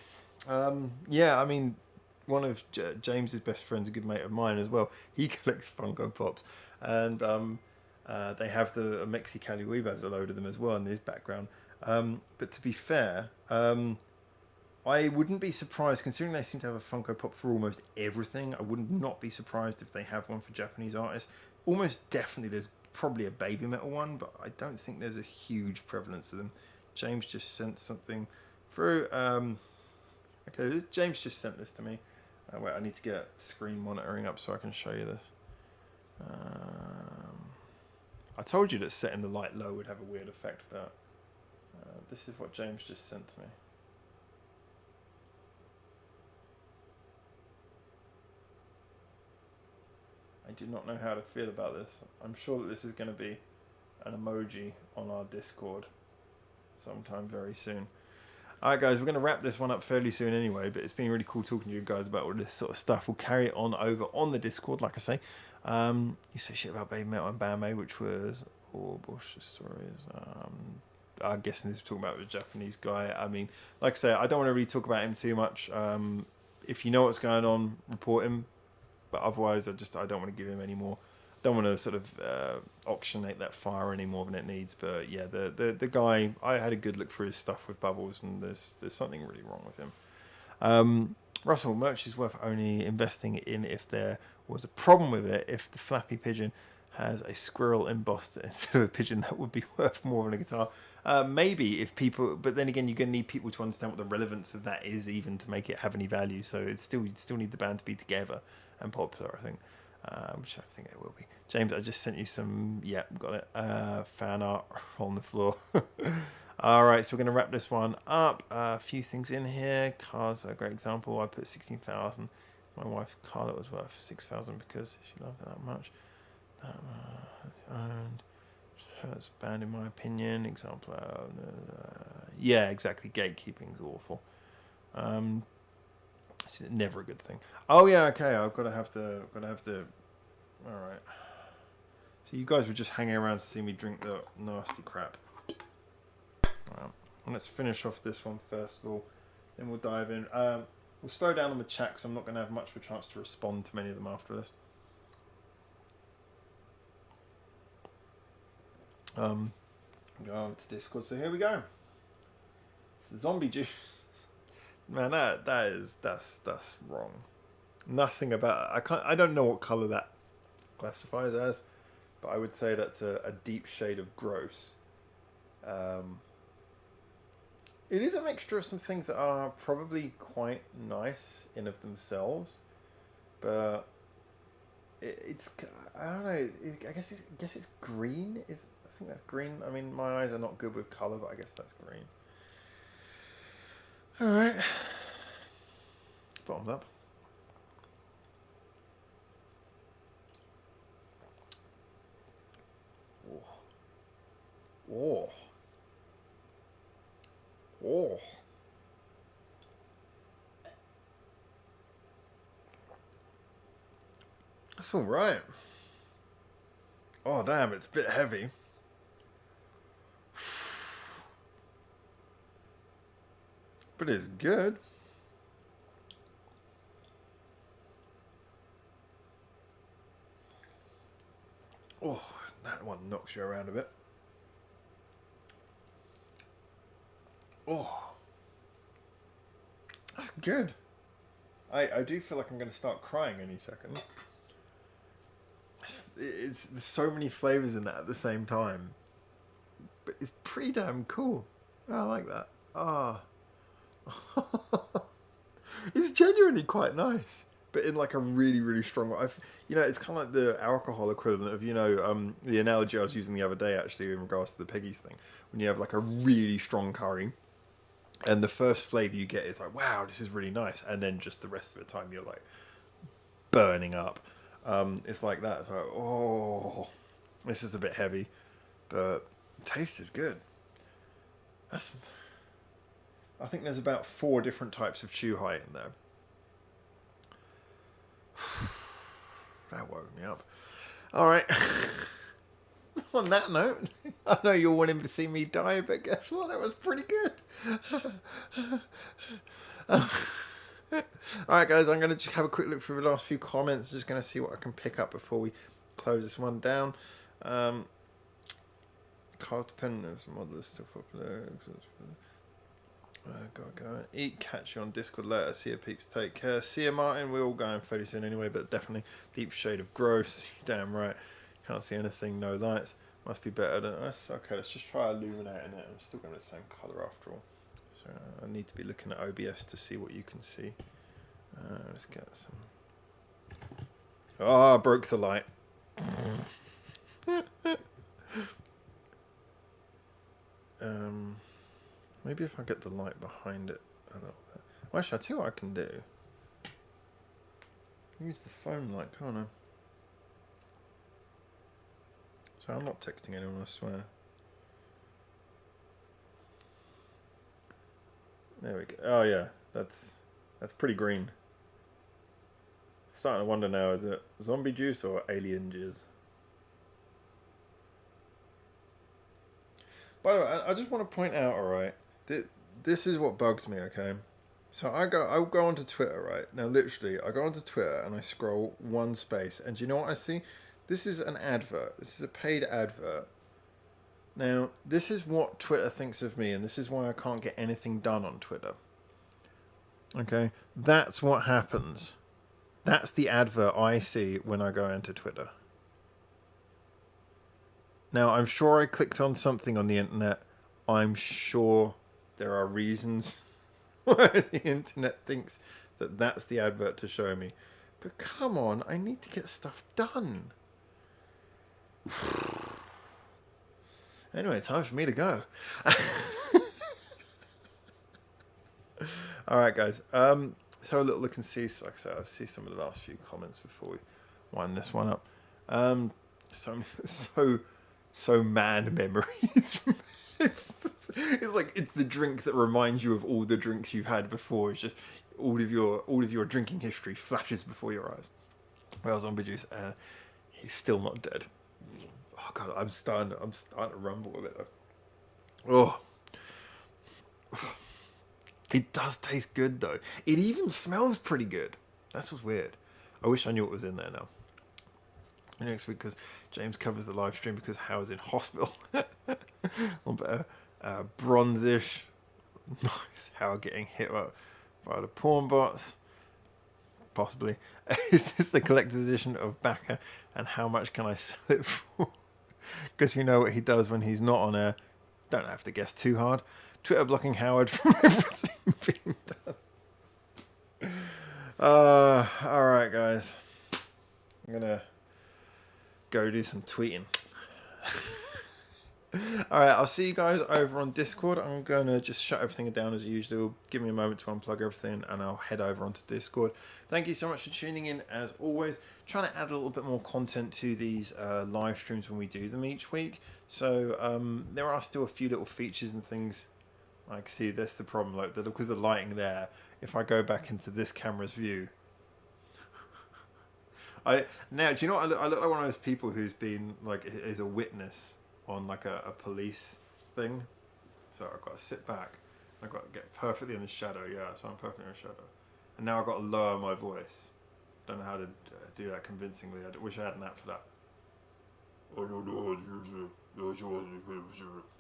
Yeah, I mean, one of James's best friends, a good mate of mine as well, he collects Funko Pops, and they have the Mexicali Weebas, a load of them as well in his background. But to be fair, I wouldn't be surprised, considering they seem to have a Funko Pop for almost everything. I would not be surprised if they have one for Japanese artists. Almost definitely there's probably a Baby Metal one, but I don't think there's a huge prevalence of them. James just sent something through. Okay, James just sent this to me. Wait, I need to get screen monitoring up so I can show you this. I told you that setting the light low would have a weird effect, but this is what James just sent to me. I do not know how to feel about this. I'm sure that this is going to be an emoji on our Discord sometime very soon. All right, guys, we're going to wrap this one up fairly soon anyway, but it's been really cool talking to you guys about all this sort of stuff. We'll carry it on over on the Discord, like I say. You say shit about Baby Metal and Bame, which was all bullshit stories. I'm guessing this is talking about the Japanese guy. I mean, like I say, I don't want to really talk about him too much. If you know what's going on, report him. But otherwise, I don't want to give him any more. Don't want to sort of auctionate that fire any more than it needs. But yeah, the guy, I had a good look through his stuff with Bubbles, and there's something really wrong with him. Russell, merch is worth only investing in if there was a problem with it. If the Flappy Pigeon has a squirrel embossed instead of a pigeon, that would be worth more than a guitar. Maybe if people, but then again, you're going to need people to understand what the relevance of that is, even to make it have any value. So you'd still need the band to be together and popular, I think. Which I think it will be. James, I just sent you some. Yeah, got it. Fan art on the floor. All right, so we're going to wrap this one up. A few things in here. Cars are a great example. I put 16,000. My wife Carla was worth 6,000 because she loved it that much. And hurts band in my opinion. Example. Yeah, exactly. Gatekeeping's awful. It's never a good thing. Oh yeah, okay. I've got to have the. All right. So you guys were just hanging around to see me drink the nasty crap. Well, let's finish off this one first of all. Then we'll dive in. We'll slow down on the chat because I'm not going to have much of a chance to respond to many of them after this. Go on to Discord. So here we go. It's the zombie juice. Man, that's wrong. Nothing about it. I don't know what colour that classifies as, but I would say that's a deep shade of gross. It is a mixture of some things that are probably quite nice in of themselves, but it's I don't know. I guess it's green. I think that's green. I mean, my eyes are not good with colour, but I guess that's green. All right. Bottoms up. Oh. Oh. That's all right. Oh, damn, it's a bit heavy. But it's good. Oh, that one knocks you around a bit. Oh, that's good. I do feel like I'm going to start crying any second. There's so many flavours in that at the same time. But it's pretty damn cool. I like that. Ah. It's genuinely quite nice. But in like a really, really strong way. It's kind of like the alcohol equivalent of, the analogy I was using the other day actually in regards to the Peggy's thing. When you have like a really strong curry and the first flavour you get is like, wow, this is really nice. And then just the rest of the time you're like burning up. It's like that. It's like, oh, this is a bit heavy. But taste is good. I think there's about 4 different types of Chuhai in there. That woke me up. All right. On that note, I know you're wanting to see me die, but guess what? That was pretty good. All right, guys. I'm going to just have a quick look through the last few comments. Just going to see what I can pick up before we close this one down. Cars dependent on model is still popular. Go. Eat catchy on Discord later. See you peeps. Take care. See you Martin. We're all going fairly soon anyway, but definitely deep shade of gross. Damn right. Can't see anything. No lights. Must be better than us. Okay, let's just try illuminating it. I'm still going to the same colour after all. So I need to be looking at OBS to see what you can see. Let's get some. Oh, I broke the light. Maybe if I get the light behind it a little bit. Well, actually, I'll tell you what I can do. Use the phone light, can't I? So I'm not texting anyone, I swear. There we go. Oh yeah, that's pretty green. Starting to wonder now, is it zombie juice or alien jizz? By the way, I just want to point out, alright, this is what bugs me, okay? So I'll go onto Twitter, right? Now literally, I go onto Twitter and I scroll one space, and do you know what I see? This is an advert. This is a paid advert. Now, this is what Twitter thinks of me, and this is why I can't get anything done on Twitter. Okay? That's what happens. That's the advert I see when I go into Twitter. Now, I'm sure I clicked on something on the internet. I'm sure there are reasons why the internet thinks that that's the advert to show me. But come on, I need to get stuff done. Anyway, time for me to go. Alright, guys. Let's have a little look and see. Like I said, I'll see some of the last few comments before we wind this one up. So man memories. it's like it's the drink that reminds you of all the drinks you've had before. It's just all of your drinking history flashes before your eyes. Well, zombie juice. He's still not dead. Oh god, I'm starting to rumble a bit though. Oh, it does taste good though. It even smells pretty good. That's what's weird. I wish I knew what was in there now. Next week, because James covers the live stream because Howard's in hospital. A little better. Bronzish. Nice. Howard getting hit by the porn bots. Possibly. Is this the collector's edition of Baka? And how much can I sell it for? Because you know what he does when he's not on air. Don't have to guess too hard. Twitter blocking Howard from everything being done. Alright, guys. I'm going to go do some tweeting. Alright, I'll see you guys over on Discord. I'm going to just shut everything down as usual. Give me a moment to unplug everything and I'll head over onto Discord. Thank you so much for tuning in as always. Trying to add a little bit more content to these live streams when we do them each week. So there are still a few little features and things. Like, see, that's the problem. Like, because the lighting there, if I go back into this camera's view, now, do you know what? I look like one of those people who's been like is a witness on like a police thing. So I've got to sit back. I've got to get perfectly in the shadow. Yeah, so I'm perfectly in the shadow. And now I've got to lower my voice. Don't know how to do that convincingly. I wish I had an app for that.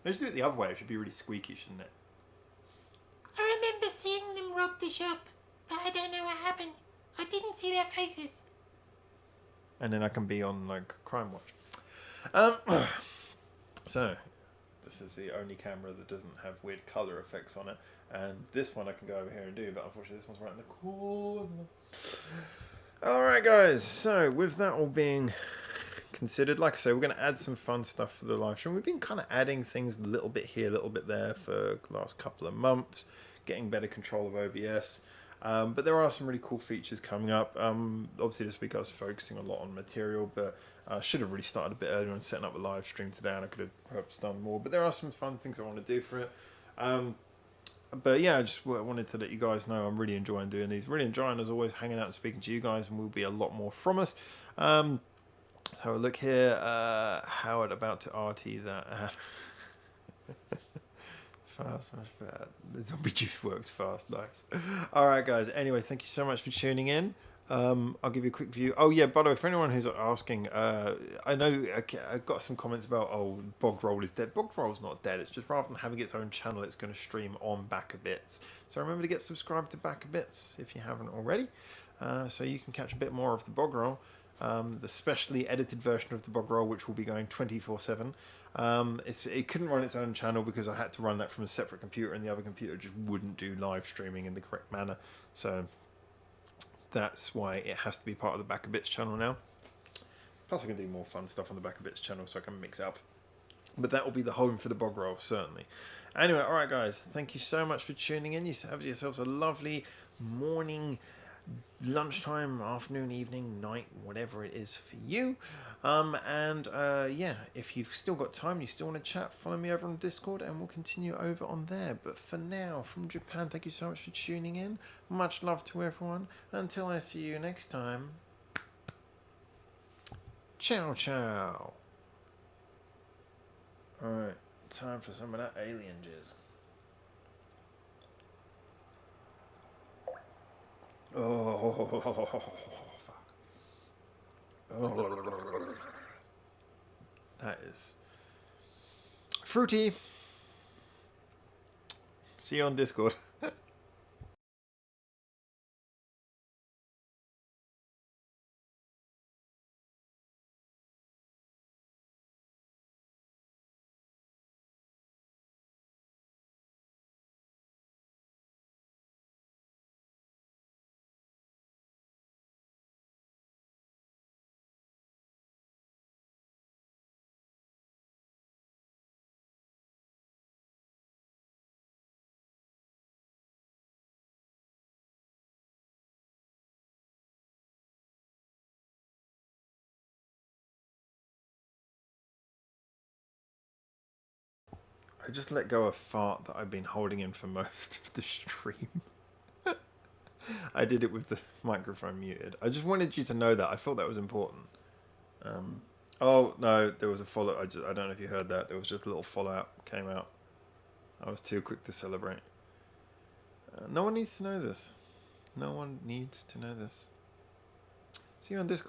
They should do it the other way. It should be really squeaky, shouldn't it? I remember seeing them rob the shop, but I don't know what happened. I didn't see their faces. And then I can be on like Crime Watch. So this is the only camera that doesn't have weird color effects on it, and this one I can go over here and do, but unfortunately this one's right in the corner. Alright guys, so with that all being considered, like I say, we're going to add some fun stuff for the live stream. We've been kind of adding things a little bit here, a little bit there for the last couple of months, getting better control of OBS. But there are some really cool features coming up. Obviously this week I was focusing a lot on material, but I should have really started a bit earlier on setting up a live stream today, and I could have perhaps done more. But there are some fun things I want to do for it. But yeah, I just wanted to let you guys know I'm really enjoying doing these. Really enjoying, as always, hanging out and speaking to you guys, and will be a lot more from us. Let's have a look here. Howard about to RT that ad. Fast, much better. The zombie juice works fast. Nice. Alright guys, anyway, thank you so much for tuning in. I'll give you a quick view. Oh yeah, by the way, for anyone who's asking, I know I got some comments about, oh, Bog Roll is dead. Bog Roll's not dead. It's just rather than having its own channel, it's going to stream on Back a Bits. So remember to get subscribed to Back a Bits if you haven't already, so you can catch a bit more of the Bog Roll. The specially edited version of the Bog Roll, which will be going 24/7. It couldn't run its own channel because I had to run that from a separate computer, and the other computer just wouldn't do live streaming in the correct manner. So that's why it has to be part of the Back a Bits channel now. Plus I can do more fun stuff on the Back a Bits channel, so I can mix it up. But that will be the home for the Bog Roll, certainly. Anyway, alright guys, thank you so much for tuning in. You have yourselves a lovely morning, lunchtime, afternoon, evening, night, whatever it is for you. Yeah, if you've still got time, you still want to chat, follow me over on Discord and we'll continue over on there. But for now, from Japan, thank you so much for tuning in. Much love to everyone. Until I see you next time, ciao ciao. Alright, time for some of that alien jizz. Oh, fuck. Oh. That is fruity. See you on Discord. I just let go a fart that I've been holding in for most of the stream. I did it with the microphone muted. I just wanted you to know that. I thought that was important. Oh, no, there was a follow. I don't know if you heard that. There was just a little fallout came out. I was too quick to celebrate. No one needs to know this. No one needs to know this. See you on Discord.